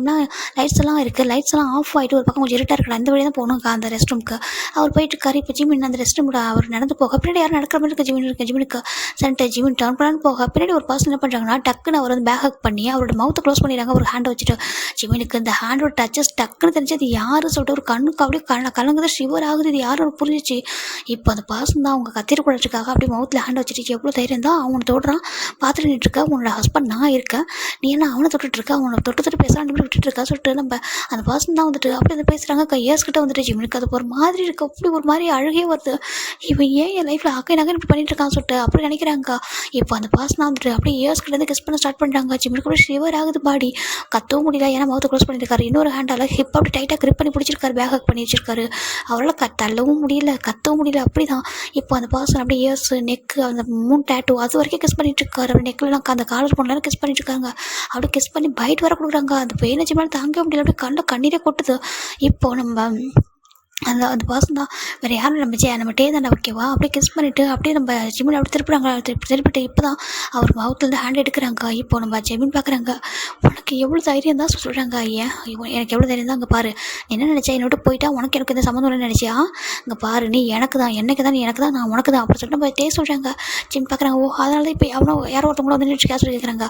லைட்ஸ் எல்லாம் இருக்குது. லைட்ஸ் எல்லாம் ஆஃப் ஆகிட்டு ஒரு பக்கம் கொஞ்சம் இருட்டாக இருக்கலாம். அந்த வழியாக தான் போகணும் அந்த ரெஸ்ட் ரூமுக்கு. அவர் போயிட்டு இருக்காரு. இப்போ ஜிமின் அந்த ரெஸ்ட் ரூமில் அவர் நடந்து போக பின்னாடி யாரும் நடக்கிற மாதிரி இருக்குது. ஜிமினுக்கு சென்ட்டு ஜிமின் டர்ன் பண்ணான்னு போக பின்னாடி ஒரு பர்சன் என்ன பண்ணுறாங்கன்னா டக்குன்னு அவர் வந்து பேக் ஹக் பண்ணி அவரோட மவுத்தை க்ளோஸ் பண்ணிடுறாங்க. ஒரு ஹேண்டை வச்சுட்டு ஜிமினுக்கு இந்த ஹேண்டோட டச்சஸ் டக்குன்னு தெரிஞ்சு அது யார் சொல்லிட்டு ஒரு கண்ணுக்கு அப்படியே கலங்குதான் ஷிவர் ஆகுது. இது யாரும் புரிஞ்சிச்சு. இப்போ அந்த பர்சன் தான் அவங்க கத்திர கூடச்சுக்காக அப்படியே மவுத்தில் ஹேண்ட் வச்சுட்டு எவ்வளோ தைரியம் தான் அவனை தொடுறான். பார்த்துட்டு நின்றுருக்கா. உன்னோட ஹஸ்பண்ட் நான் இருக்கேன், நீ என்ன அவனை தொட்டுட்ருக்கா, அவனை தொட்டு பேசுகிறான் விட்டுட்டு இருக்கா சொல்லிட்டு நம்ம அந்த பர்சன் தான் வந்துட்டு அப்படி வந்து பேசுகிறாங்க. கையாஸ்கிட்ட வந்துட்டு ஜிமினுக்கு அது ஒரு மாதிரி இருக்குது. அப்படி ஒரு மாதிரி அழுகே வருது. இவன் ஏன் என் லைஃப்பில் நகை இப்படி பண்ணிட்டு இருக்கான்னு சொல்லிட்டு அப்படி நினைக்கிறாங்க. இப்போ அந்த பர்சன் வந்துட்டு அப்படியே இயர்ஸ்கிட்ட கிஸ் பண்ண ஸ்டார்ட் பண்ணுறாங்க. ஜிமினுக்கு அப்படியே ஷிவர் ஆகுது பாடி. கத்தவும் முடியல. ஏன்னா மவுத்தை க்ளோஸ் பண்ணியிருக்காரு. இன்னொரு ஹேண்டால் ஹிப் அப்படி டைட்டாக கிரிப் பண்ணி பிடிச்சிருக்காரு. பேக் ஹக் பண்ணி வச்சிருக்காரு. அவரால் தள்ளவும் முடியல கத்தவும் முடியல. அப்படி தான் இப்போ அந்த பர்சன் அப்படியே இயர்ஸ் நெக்கு அந்த 3 டேட்டூ அது வரைக்கும் கிஸ் பண்ணிட்டு இருக்காரு. அவர் நெக்லாம் அந்த காலர் பொண்ணு கிஸ் பண்ணிட்டு இருக்காங்க. அப்படியே கிஸ் பண்ணி பைட் வர கொடுக்குறாங்க. அந்த பெயினை ஜிம்மால் தாங்க முடியல. அப்படியே கண்ணீரே கொட்டுது. இப்போ நம்ம அந்த பர்சன் தான் வேறு யாரும் நம்ம டே தானே ஓகேவா. அப்படியே கிஸ் பண்ணிவிட்டு அப்படியே நம்ம ஜிமின் அப்படி திருப்பிடுறாங்க. திருப்பிட்டு இப்போ தான் அவர் மவுத்துலேருந்து ஹேண்ட் எடுக்கிறாங்க. இப்போ நம்ம ஜிமின் பார்க்குறாங்க. உனக்கு எவ்வளோ தைரியம் தான் சொல்கிறாங்க. ஏன் எனக்கு எவ்வளோ தைரியம் தான். அங்கே பாரு என்ன நினச்சா என்னோட போயிட்டா உனக்கு எனக்கு எந்த சம்மந்தம் இல்லைன்னு நினச்சியா. அங்கே பாரு நீ எனக்கு தான் நீ எனக்கு தான் நான் உனக்கு தான் அப்படி சொல்லிட்டு நம்ம டே சொல்கிறாங்க. ஜிமின் பார்க்குறாங்க. அதனால தான் இப்போ அவனோ யாரோ ஒருத்தவங்கள வந்து நினச்சி சொல்லி கேட்குறாங்க.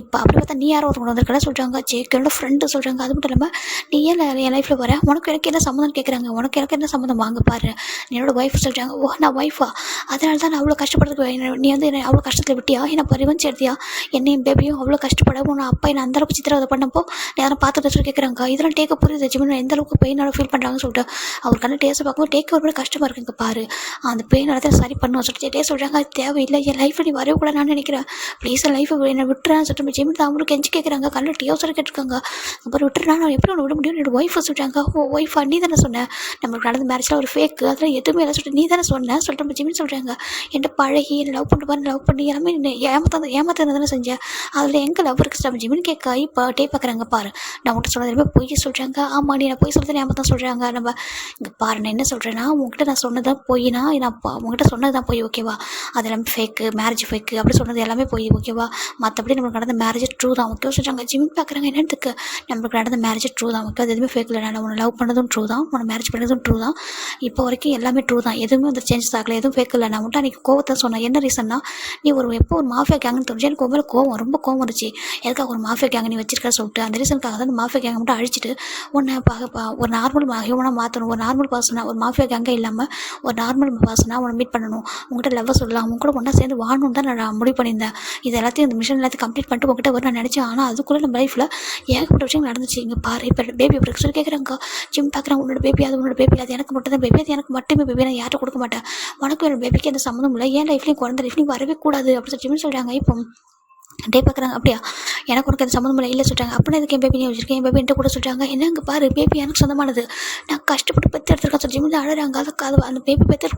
இப்போ அப்படி பார்த்தா நீ யாரோ ஒருத்தவங்க வந்துருக்கா சொல்கிறாங்க. ஜேக்கோட ஃப்ரெண்டு சொல்கிறாங்க. அது மட்டும் இல்லாமல் நீ ஏன் என் லைஃப்பில் வர உனக்கு எனக்கு என்ன சம்மந்தம்னு கேட்குறாங்க. எனக்கு என்ன சம்மந்தம் வாங்க பாரு என்னோட ஒய்ஃப் சொல்கிறாங்க. நான் ஒய்ஃபா அதனால தான் நான் அவ்வளோ கஷ்டப்படுறதுக்கு நீ வந்து என்னை அவ்வளோ கஷ்டத்தில் விட்டியா, என்னை ரிவெஞ்ச் எடுத்தியா, என்னையும் பேபியும் அவ்வளோ கஷ்டப்பட உன் அப்பா என்னை அந்தளவுக்கு சித்திரவதை பண்ணப்போ யாரும் பார்த்துட்டு சொல்லி கேட்குறாங்க. இதெல்லாம் டேக்க புரியுது ஜிமின் எந்த அளவுக்கு பெயினோட ஃபீல் பண்ணுறாங்கன்னு சொல்லிட்டு அவர் கண்ணு டேஸ்ட்டை பார்க்கும்போது டேக்க ஒரு கஷ்டமாக இருக்குது. இங்கே பாரு அந்த பெயின் இடத்துல சரி பண்ணுவோம் சொல்லிட்டு டே சொல்கிறாங்க. அது தேவையில்லை, என் லைஃப்பை நீ வரவே கூட நான் நினைக்கிறேன், ப்ளீஸ் என் லைஃப்பை என்னை விட்டுறேன்னு சொல்லிட்டு ஜிமின் தான் அவங்களுக்கு கெஞ்சி கேட்குறாங்க. கண்ணில் டேவ் கேட்டிருக்காங்க. அப்புறம் விட்டுறா நான் எப்படி ஒன்று விட முடியும், என்னோட ஒய்ஃபை சொல்லிட்டாங்க. ஒய்ஃபா நீ தானே சொன்னேன் நம்மளுக்கு நடந்த மேரேஜில் ஒரு ஃபேக்கு, அதெல்லாம் எதுவுமே இல்லை சொல்லிட்டு நீ தானே சொன்னேன் சொல்லிட்டு நம்ம ஜிமின் சொல்கிறாங்க. என்கிட்ட பழகி என்னை லவ் பண்ணிட்டு பாரு, லவ் பண்ணி எல்லாமே ஏமாத்த தானே செஞ்சேன், அதில் எங்கே லவ் இருக்குது நம்ம ஜிமின் கேட்க. இப்போ டே பார்க்குறாங்க. பாரு நான் உங்கள்கிட்ட சொன்னது பொய் சொல்கிறாங்க. ஆமாம் நீ நான் பொய் சொல்கிறது ஏமாத்தான் சொல்கிறாங்க. நம்ம இங்கே பாரு நான் என்ன சொல்கிறேன்னா உங்கள்கிட்ட நான் சொன்னதான் பொய்னா, நான் உங்கள்கிட்ட சொன்னது தான் பொய் ஓகேவா, அது எல்லாமே ஃபேக்கு, மேரேஜ் ஃபேக்கு அப்படி சொன்னது எல்லாமே பொய் ஓகேவா, மற்றபடி நம்மளுக்கு நடந்த மேரேஜ் ட்ரூ தான் ஓகே சொல்கிறாங்க. ஜிமின் பார்க்குறாங்க என்னத்துக்கு நம்மளுக்கு நடந்த மேரேஜ் ட்ரூ தான் ஓகே, அது எதுவுமே ஃபேக் இல்லை, நான் உன்னை லவ் பண்ணதும் ட்ரூ தான், உன்னை மேரேஜ் பண்ணதும் ட்ரூ தான், இப்போ வரைக்கும் எல்லாமே ட்ரூ தான், எதுவுமே வந்து சேஞ்சஸ் ஆகலை, எதுவும் ஃபேக் இல்லை. நான் உன்ட்ட அன்றைக்கி கோவத்தை சொன்னேன். என்ன ரீசன்னா நீ எப்போ ஒரு மாஃபியா கேங்குன்னு தோணுச்சு, எனக்கு மேலே கோவம் ரொம்ப கோவம் வந்துச்சு, எதுக்காக ஒரு மாஃபியா கேங்க நீ வச்சிருக்க சொல்லிட்டு அந்த ரீசனுக்காக தான் மாஃபியா கேங்கை மட்டும் அழிச்சிட்டு உன்னை ஒரு நார்மல் ஹியூமனாக மாற்றணும், ஒரு நார்மல் பர்சனாக, ஒரு மாஃபியா கேங்கே இல்லாமல் ஒரு நார்மல் பர்சனாக உன்னை மீட் பண்ணணும், உங்கள்கிட்ட லவ்வை சொல்லலாம், உங்க கூட ஒன்றா சேர்ந்து வாழணும் தான் நான் முடிவு பண்ணியிருந்தேன். இது எல்லாத்தையும் இந்த மிஷன் எல்லாத்தையும் கம்ப்ளீட் பண்ணிட்டு உங்கள்கிட்ட வர நான் நினச்சேன். ஆனால் அதுக்குள்ளே நம்ம லைஃப்பில் ஏகப்பட்ட விஷயங்கள் நடந்துச்சு. இங்கே பாரு இப்போ பேபி அப்படி சொல்லி கேட்குறாங்க. ஜிம் பார்க்குறேன் உன்னோட பேபி, அது உன்னோட பேபி, அது எனக்கு மட்டும் தான் பேபி, அது எனக்கு மட்டுமே பேபி, நான் யார்கிட்ட கொடுக்க மாட்டேன், உனக்கு என்னோட பேபிக்கு எந்த சம்மந்தம் இல்லை, ஏன் லைஃப்லையும் குழந்தை லைஃப்லையும் வரவே கூடாது அப்படின்னு சொல்லி சொல்கிறாங்க. இப்போ டே பார்க்குறாங்க. அப்படியா எனக்கு உனக்கு அந்த சம்மந்தம் இல்லை சொல்லிட்டாங்க. அப்படின்னா இதுக்கு என் பேபி நீ வச்சிருக்கேன், என் பேபி என்கிட்ட கூட சொல்லிட்டாங்க. என்ன இங்கே பாரு பேபி எனக்கு சொந்தமானது, நான் கஷ்டப்பட்டு பெற்று எடுத்துருக்கேன் சொல்லி ஜிம்மில் அழகிறாங்க. அதுக்கு அந்த பேபி பெற்று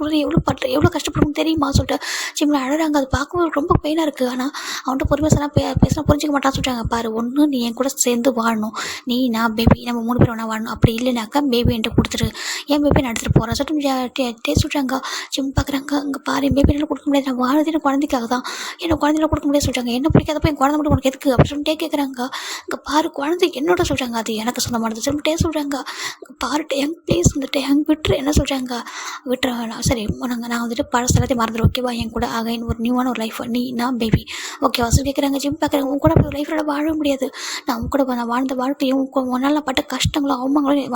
எவ்வளோ கஷ்டப்படும் தெரியுமா சொல்லிட்டு ஜிம்மில் அழகிறாங்க. அது பார்க்கும்போது ரொம்ப பெயினாக இருக்குது. ஆனால் அவன்கிட்ட பொறுமை சொன்னால் பேசினா புரிஞ்சிக்க மாட்டான்னு சொல்லிட்டாங்க. பாரு ஒன்று நீ என் கூட சேர்ந்து வாழணும், நீ நான் பேபி நம்ம 3 பேர் ஒன்றா வாழணும், அப்படி இல்லைனாக்கா பேபி என்கிட்ட கொடுத்துரு, என் பேபி நான் எடுத்துகிட்டு போகிறேன் சொல்லிட்டு டே சொல்லிட்டாங்க. ஜிம் பார்க்குறாங்க. அங்கே பாரு என் பேபி என்னால் கொடுக்க முடியாது, நான் வாழ்றது என் குழந்தைக்காக தான், என்னோட குழந்தையில கொடுக்க முடியாது சொல்லிட்டாங்க. என்ன பிடிக்காதப்போ என் குழந்தை மட்டும் உனக்கு எதுக்கு அப்படின்னு சொல்லிட்டே கேட்குறாங்க. இங்கே பாரு குழந்தை என்னோட சொல்கிறாங்க, அது எனக்கு சொந்தமானது சொல்லிட்டே சொல்கிறாங்க. பாரு டேங் ப்ளீஸ் இந்த டேங் விட்டுரு என்ன சொல்கிறாங்க. விட்டுற வேணாம் சரி நான் வந்துட்டு பழச எல்லாத்தையும் மறந்துடும் ஓகேவா, என் கூட ஆக ஒரு நியூவான ஒரு லைஃப் நீ நான் பேபி ஓகேவா சொல்லி கேட்குறாங்க. ஜிம் பார்க்குறாங்க. உன் கூட அப்படி ஒரு லைஃப்பில் வாழ முடியாது, நான் உன் கூட நான் வாழ்ந்த வாழ்க்கையும் உன்னால் நான் பட்ட கஷ்டங்களும்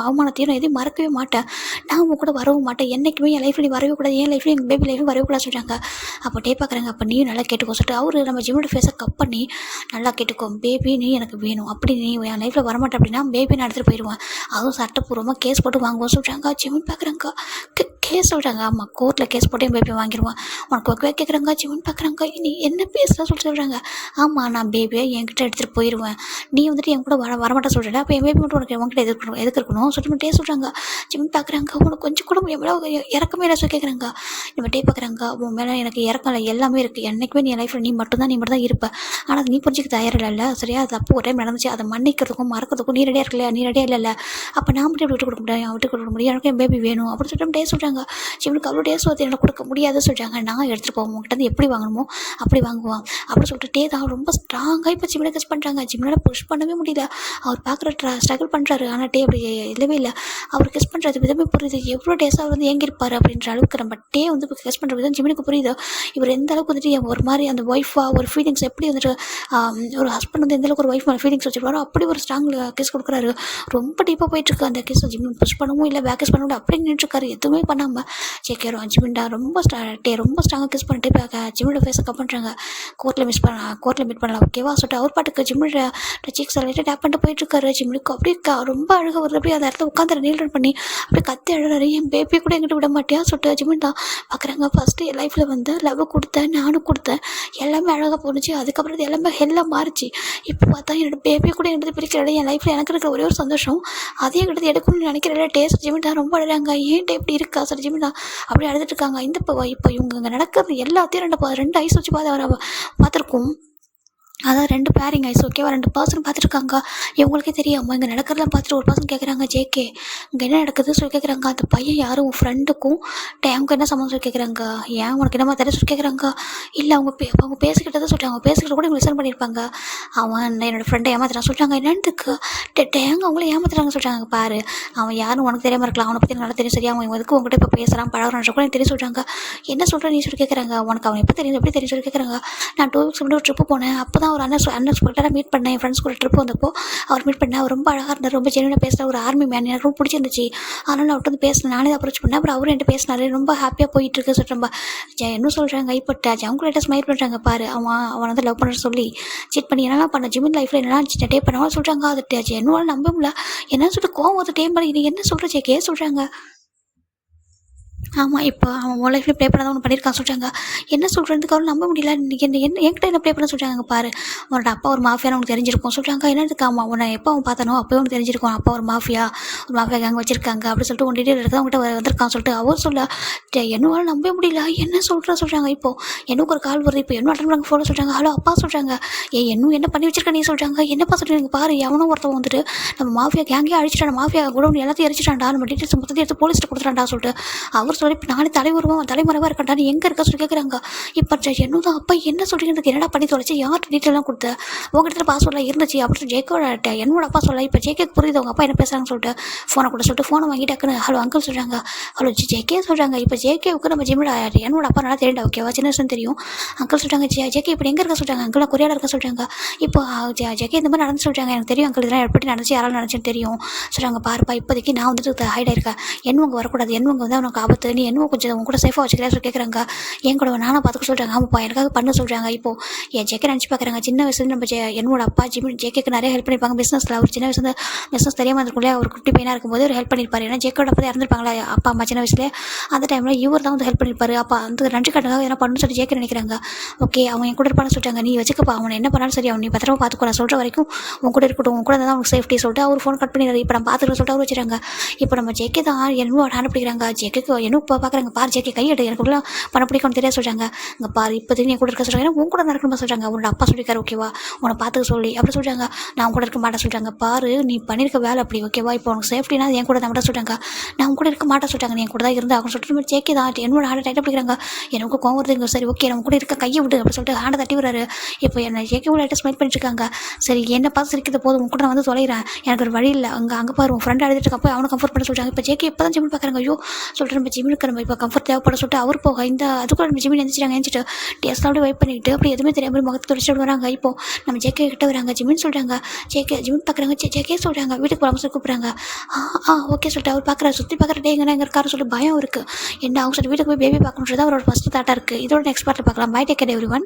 அவமானத்தையும் எதையும் மறக்கவே மாட்டேன், நான் உன் கூட வரவும் மாட்டேன், என்றைக்குமே என் லைஃப்பில் நீ வரவே கூடாது, என் லைஃப்லையும் எங்கள் பேபி லைஃப்லையும் வரவே கூடாது சொல்கிறாங்க. அப்போ டே பார்க்குறாங்க. அப்போ நீயும் நல்லா கேட்டுக்கோ சொல்லிட்டு அவர் நம்ம ஜிம்மோட ஃபேஸை கப் பண்ணி நல்லா கேட்டுக்கோ, பேபி நீ எனக்கு வேணும், அப்படி நீ என் லைஃப்பில் வரமாட்டேன் அப்படின்னா பேபி நான் எடுத்துகிட்டு போயிடுவேன், அதுவும் சட்டப்பூர்வமாக கேஸ் போட்டு வாங்குவோம் சொல்கிறாங்க. ஜிமின் பார்க்குறாங்க. கேஸ் சொல்கிறாங்க. ஆமாம் கோர்ட்டில் கேஸ் போட்டு என் பேபி வாங்கிடுவான், உனக்கு ஓகே கேட்குறாங்க. ஜிமின் பார்க்குறாங்க. நீ என்ன பேசுகிறா சொல்கிறாங்க. ஆமாம் நான் பேபியை என்கிட்ட எடுத்துகிட்டு போயிடுவேன், நீ வந்துட்டு என் கூட வரமாட்டேன் சொல்கிறேன், அப்போ என் பேபி மட்டும் உனக்கு உங்ககிட்ட எதுக்கு இருக்கணும் சொல்லிட்டு டே சொல்கிறாங்க. ஜிமின் பார்க்குறாங்க. உனக்கு கொஞ்சம் கூட இறக்கமே இல்லை சொல்லி கேட்குறாங்க. நம்ம டே பார்க்குறாங்க. உன் மேலே எனக்கு இறக்கம் இல்லை, எல்லாமே இருக்குது, என்றைக்குமே நீ லைஃப்பில் நீ மட்டும் தான் இருப்ப, ஆனால் நீ புரிஞ்சிக்க தயாரில்லை சரியா, அது அப்போ ஒரு டைம் நடந்துச்சு, அதை மன்னிக்கிறதுக்கும் மறக்கிறதுக்கும் நீ ரெடியாக இருக்கலையா, நீ ரெடியாக இல்லை, அப்போ நான் மட்டும் விட்டு கொடுக்க முடியாது, விட்டு கொடுக்க முடியும், எனக்கு என் பேபி வேணும் அப்படின்னு சொல்லிட்டு டே சொல்கிறாங்க. ஜிம்னுக்கு அவ்வளோ டேஸ் வந்து எனக்கு கொடுக்க முடியாது சொல்கிறாங்க. நான் எடுத்துகிட்டு போவோம் உங்கள்கிட்ட எப்படி வாங்கணுமோ அப்படி வாங்குவான் அப்படின்னு சொல்லிட்டு டே தான் ரொம்ப ஸ்ட்ராங்காக இப்போ ஜிம்மில் கஸ் பண்ணுறாங்க. ஜிம்மில் புஷ் பண்ணவே முடியல, அவர் பார்க்குற ஸ்ட்ரகிள் பண்ணுறாரு, ஆனால் டே அப்படி இல்லவே இல்லை, அவர் கெஸ் பண்ணுறது விதமே புரியுது, எவ்வளோ டேஸாக அவர் வந்து ஏங்கியிருப்பார் அப்படின்ற அளவுக்கு நம்ம டே வந்து இப்போ கெஸ் பண்ணுற விதம் ஜிம்முக்கு புரியுது. இவர் எந்த அளவுக்கு வந்துட்டு ஒரு மாதிரி அந்த ஒய்ஃபாக ஒரு ஃபீலிங்ஸ் எப்படி வந்துட்டு ஒரு ஹஸ்பண்ட் வந்து எந்தளவுக்கு ஒரு ஒய்ஃப் மேலே ஃபீலிங்ஸ் வச்சுருப்பாரோ அப்படி ஒரு ஸ்ட்ராங் கிஸ் கொடுக்குறாரு. ரொம்ப டீப்பாக போயிட்டுருக்கு அந்த கிஸ். ஜிம் புஷ் பண்ணவும் இல்லை, பேக் கிஸ் பண்ணவும் அப்படி நின்றுருக்காரு, எதுவுமே பண்ணாமல் கேட்குறோம். ஜிமின்டா ரொம்ப ஸ்ட்ராங்காக கிஸ் பண்ணிட்டு ஜிம்மோட ஃபேஸை கப் பண்ணுறாங்க. கோர்ட்டில் மீட் பண்ணலாம் ஓகேவா சொல்லிட்டு அவர் பாட்டுக்கு ஜிம்மோட சீக்ஸ் எல்லாம் டேப் பண்ணிட்டு போயிட்டுருக்காரு. ஜிம்முக்கு அப்படியே ரொம்ப அழகாக வருது, அப்படியே அந்த இடத்துல உட்காந்து நீல் ரன் பண்ணி அப்படியே கத்தி அழுறாரு. என் பேபி கூட எங்கிட்ட விட மாட்டியா சொல்லிட்டு ஜிமின்டா பார்க்குறாங்க. ஃபஸ்ட்டு என் லைஃப்பில் வந்து லவ் கொடுத்தேன், நானும் கொடுத்தேன், எல்லாமே அழகாக போணுச்சு, அதுக்கப்புறம் இது எல்லாமே ஹெல்லாம் மாறிச்சு, இப்போ பார்த்தா என்னோடய பேபி கூட எங்கிட்ட பிரிக்கிறத என் லைஃப்பில் எனக்கு இருக்கிற ஒரே ஒரு சந்தோஷம் அதையும் எங்கிட்ட எடுக்கணும்னு நினைக்கிறேன். டேஸ்ட் ஜிமின்டா ரொம்ப அழுறாங்க. ஏன்ட்டு எப்படி இருக்கா சார் ஜிமின்டா அப்படியே அழுதுட்டு இருக்காங்க. இப்போ இவங்க இங்கே நடக்கிறது எல்லாத்தையும் ரெண்டு ஐஸ் வச்சு பார்த்துருக்கோம், அதான் 2 பேரிங் ஐஸ் ஓகேவா, 2 பர்சன் பார்த்துருக்காங்க. இவங்களுக்கே தெரியாமல் இங்கே நடக்கிறதெல்லாம் பார்த்துட்டு ஒரு பர்சன் கேட்குறாங்க. ஜேகே இங்கே என்ன நடக்குது சொல்லி கேட்குறாங்க. அந்த பையன் யாரும் உன் ஃப்ரெண்டுக்கும் டேமுக்கு என்ன சம்மந்தம் சொல்லி கேட்குறாங்க. ஏன் உனக்கு என்னமா தெரிய சொல்லி கேட்குறாங்க. இல்லை அவங்க பேசிக்கிட்டதை சொல்லிட்டாங்க, அவங்க பேசிக்கிட்ட கூட இவங்க லிசன் பண்ணியிருப்பாங்க. அவன் என்னோடய ஃப்ரெண்டை ஏமாத்துறான் சொல்லிட்டாங்க. என்னத்துக்கு டேங்க அவங்கள ஏமாத்துறாங்க சொல்லிட்டாங்க. பாரு அவன் யாரும் உனக்கு தெரியாமல் இருக்கலாம், அவனை பற்றி நல்லா தெரியும் சரியா, அவன் எதுக்கு உங்கள்கிட்ட இப்போ பேசுகிறான் பழகிறான் கூட எனக்கு தெரியும் சொல்கிறாங்க. என்ன சொல்கிறேன் நீ சொல்லி கேட்குறாங்க. உனக்கு அவன் எப்போ தெரியும் எப்படி தெரியும் சொல்லி கேட்குறாங்க. நான் 2 வீக்ஸ் முன்னாடி ஒரு ட்ரிப்பு போனேன், அப்போ தான் தான் ஒரு அன்எக்ஸ்பெக்டடாக மீட் பண்ணேன். என் ஃப்ரெண்ட்ஸ் கூட ட்ரிப் வந்தப்போ அவர் மீட் பண்ணேன். அவர் ரொம்ப அழகாக இருந்தார். ரொம்ப ஜென்யூனாக பேசுகிற ஒரு ஆர்மி மேன். எனக்கு ரொம்ப பிடிச்சிருந்துச்சு. அதனால அவர்கிட்ட வந்து பேசினேன். நானே அப்ரோச் பண்ணேன். அப்புறம் அவரும் என்கிட்ட பேசினாரு. ரொம்ப ஹாப்பியாக போயிட்டுருக்கு சொல்லிட்டு ரொம்ப என்ன சொல்கிறாங்க இப்போ அவங்க லேட்டஸ்ட் ஸ்மைல் பண்ணுறாங்க பாரு. அவன் வந்து லவ் பண்ணுற சொல்லி சீட் பண்ணி என்னெல்லாம் பண்ண ஜிமின் லைஃப்பில் என்னெல்லாம் டே பண்ணாலும் சொல்கிறாங்க. அது என்னவால் நம்ப முடியல. என்னன்னு சொல்லிட்டு கோவம் வந்து டேம் பண்ணி நீ என்ன சொல்கிற ஜேகே சொல்கிறாங்க. ஆமாம். இப்போ அவன் உன் லைஃப்லேயும் ப்ளே பண்ண தான் ஒன்று பண்ணியிருக்கான் சொல்கிறாங்க. என்ன சொல்கிறதுக்கு அவரும் நம்ப முடியல. இன்றைக்கி என்கிட்ட என்ன ப்ளே பண்ண சொல்கிறாங்க பாரு. உன்னோட அப்பா ஒரு மாஃபியான்னு உனக்கு தெரிஞ்சிருக்கும் சொல்கிறாங்க. என்னதுக்கு ஆமாம் உன்னை எப்போ அவன் பார்த்தானோ அப்போயே உனக்கு தெரிஞ்சிருக்கும். அப்பா ஒரு மாஃபியா கேங் வச்சிருக்காங்க அப்படி சொல்லிட்டு உன் டீட்டெயில் எடுத்து அவங்ககிட்ட வந்திருக்கான் சொல்லிட்டு அவர் சொல்ல என்னவால் நம்ப முடியல. என்ன சொல்கிறாங்க. இப்போ எனக்கு ஒரு கால் வருது. இப்போ என்ன அட்டன் பண்ணாங்க ஃபோட்டோ சொல்கிறாங்க. ஹலோ அப்பா சொல்கிறாங்க. இன்னும் என்ன பண்ணி வச்சிருக்க நீ சொல்கிறாங்க. என்னப்பா சொல்கிறீங்க பாரு. எவனோ ஒருத்தன் வந்துட்டு நம்ம மாஃபியா கேங்கே அழிச்சிட்டான். மாஃபியா கூட எல்லாத்தையும் எரிச்சிட்டான்டா. நம்ம டீட்டெயில்ஸ் மொத்தத்தையும் எடுத்து போலீஸ்ட்டு கொடுத்துட்டான்டா சொல்லிட்டு அவர் சொல்லி இப்போ நானே தலைமறைவாக இருக்கட்டா நீ எங்கே இருக்க சொல்லி கேட்குறாங்க. இப்போ என்னதான் அப்பா என்ன சொல்கிறீங்க என்னடா பண்ணி தொலைச்சி யார் டீட்டெயிலாம் கொடுத்த உங்ககிட்ட பாஸ்வேர்டில் இருந்துச்சு அப்படின்னு ஜேக்கோட என்னோட அப்பா சொல்ல. இப்போ ஜேகேக்கு புரியுது அவங்க அப்பா என்ன பேசுகிறாங்கன்னு சொல்லிட்டு ஃபோனை கூட சொல்லிட்டு ஃபோனை வாங்கிட்டாக்குன்னு ஹலோ அங்கிள் சொல்கிறாங்க. ஹலோ ஜேகே சொல்கிறாங்க. இப்போ ஜேகேவுக்கு நம்ம ஜிம்மில் என்னோட அப்பா நல்லா தெரியும் ஓகேவா சின்ன வயசுன்னு தெரியும். அங்கிள் சொல்கிறாங்க ஜேகே இப்போ எங்கே இருக்க சொல்கிறாங்க. அங்கிள் கொரியாவில் இருக்க சொல்கிறாங்க. இப்போ ஜேகே இந்த மாதிரி நடந்து சொல்கிறாங்க. எனக்கு தெரியும் அங்கிள் இதெல்லாம் எப்படி நடந்துச்சு யாராலும் நடந்துச்சுன்னு தெரியும் சொல்கிறாங்க. பாருப்பா இப்போதைக்கு நான் வந்துட்டு ஹைட் ஆயிருக்கேன். என்னவங்க வரக்கூடாது. என்னவங்க வந்து அவனுக்கு ஆபத்து. நீ என்ன கொஞ்சம் உங்க கூட சேஃபாக வச்சுக்கிறேன் சொல்லி கேட்குறாங்க. என் கூட நானும் பார்த்துக்க சொல்கிறாங்க. ஆமாப்பா எனக்காக பண்ண சொல்கிறாங்க. இப்போ என் ஜேக்கே நினச்சி பார்க்குறாங்க. சின்ன வயசுல நம்ம என்னோட அப்பா ஜேகேக்கு நிறைய ஹெல்ப் பண்ணியிருப்பாங்க பிஸ்னஸில். அவர் சின்ன வயசுல பிஸ்னஸ் தெரியாமல் இருந்துக்குள்ளே அவர் குட்டி பையனாக இருக்கும்போது ஒரு ஹெல்ப் பண்ணியிருப்பாரு. ஏன்னா ஜேக்கோட அப்போ இறந்துருப்பாங்களா அப்பா அம்மா சின்ன வயசுல அந்த டைமில் இவர் தான் வந்து ஹெல்ப் பண்ணியிருப்பாரு. அப்போ அந்த நன்றி கட்டுக்காக என்ன பண்ணணும்னு சொல்லி ஜேக்கே நினைக்கிறாங்க. ஓகே அவன் என் கூட இருப்பான்னு சொல்லிட்டாங்க. நீ வச்சுக்கப்பா அவனை என்ன பண்ணாலும் சரி அவன் நீ பத்திரமா பார்த்துக்கோ நான் சொல்கிற வரைக்கும் உன் கூட இருக்கட்டும் உன் கூட தான் அவனுக்கு சேஃப்டி சொல்லிட்டு அவர் ஃபோன் கட் பண்ணிடுறாரு. இப்போ நம்ம பார்த்துக்கலாம் சொல்லிட்டு அவர் வச்சுறாங்க. இப்போ நம்ம ஜேகே தான் என்னவோ ஹேண்ட் பிடிக்கிறாங்க. ஜேகேக்கு என்ன பார்க்குறாங்க பாரு ஜேகே கையெடு எனக்கு உள்ள பண்ண பிடிக்கும்னு தெரியாது சொல்கிறாங்க. இங்கே பாரு இப்போதைக்கு நீ கூட இருக்க சொல்கிறாங்க. உன் கூட நடக்கணுமா சொல்கிறாங்க. உன்னோட அப்பா சொல்லியிருக்காரு ஓகேவா உன்னை பார்த்துக்க சொல்லி அப்படி சொல்கிறாங்க. நான் கூட இருக்க மாட்டேன் சொல்கிறாங்க. பாரு நீ பண்ணியிருக்க வேலை அப்படி ஓகேவா இப்போ உனக்கு சேஃப்டினா என் கூட தான் மட்டும் சொல்கிறாங்க. நான் கூட இருக்க மாட்டேன் சொல்கிறாங்க. நீ என் கூட தான் இருந்தா அப்படின்னு சொல்லிட்டு ஜேகே தான் என்னோட ஹேண்டை டைட்டாக பிடிக்கிறாங்க. எனக்கு கோவம் வருதுங்க. சரி ஓகே நம்ம கூட இருக்க கையை விடு அப்படின்னு சொல்லிட்டு ஹேண்டை தட்டி விடுறாரு. இப்போ என்ன ஜேகே லைட்டாக ஸ்மைல் பண்ணிட்டுருக்காங்க. சரி என்ன பார்த்து சிரிக்கிறது போதும் உன் கூட நான் வந்து தொலைகிறேன். எனக்கு ஒரு வழி இல்லை. அங்கே பாரு உன் ஃப்ரெண்ட் அழுதுட்டு இருக்கப்போ அவனை கம்ஃபர்ட் பண்ண சொல்கிறாங்க. இப்போ ஜேகே இப்போ தான் ஜிம்மில் பார்க்குறாங்க. ஐயோ சொல்லிட்டு நம்ம ஜிம்முக்கு நம்ம இப்போ கம்ஃபர்ட் தேவைப்பட சொல்லிட்டு அவர் போக இந்த அதுக்குள்ள நம்ம ஜிம்மில் எழுந்திரிச்சாங்க. எழுந்திட்டு டேஸ்ட்டில் அப்படியே வெயிட் பண்ணிட்டு அப்படி எதுவுமே தெரியாமல் முகத்தை துடிச்சிட்டு வராங்க. இப்போ நம்ம ஜேகே கிட்ட வராங்க. ஜிம்மின்னு சொல்கிறாங்க. ஜிம்மின் பார்க்குறாங்க. ஜேகே சொல்கிறாங்க வீட்டுக்கு போகாமல் சொல்லி கூப்பிட்றாங்க. ஓகே சொல்லிட்டு அவர் பார்க்குறாரு. சுற்றி பார்க்குற டே எங்கே இருக்காரு சொல்லிட்டு பயம் இருக்குது. என்ன அவங்க சொல்லிட்டு வீட்டுக்கு போய் பேபி பார்க்கணுன்றது அவரோட ஃபஸ்ட்டு தாட்டாக இருக்குது. இதோட நெக்ஸ்ட் பார்ட்டில் பார்க்கலாம். Bye take care everyone.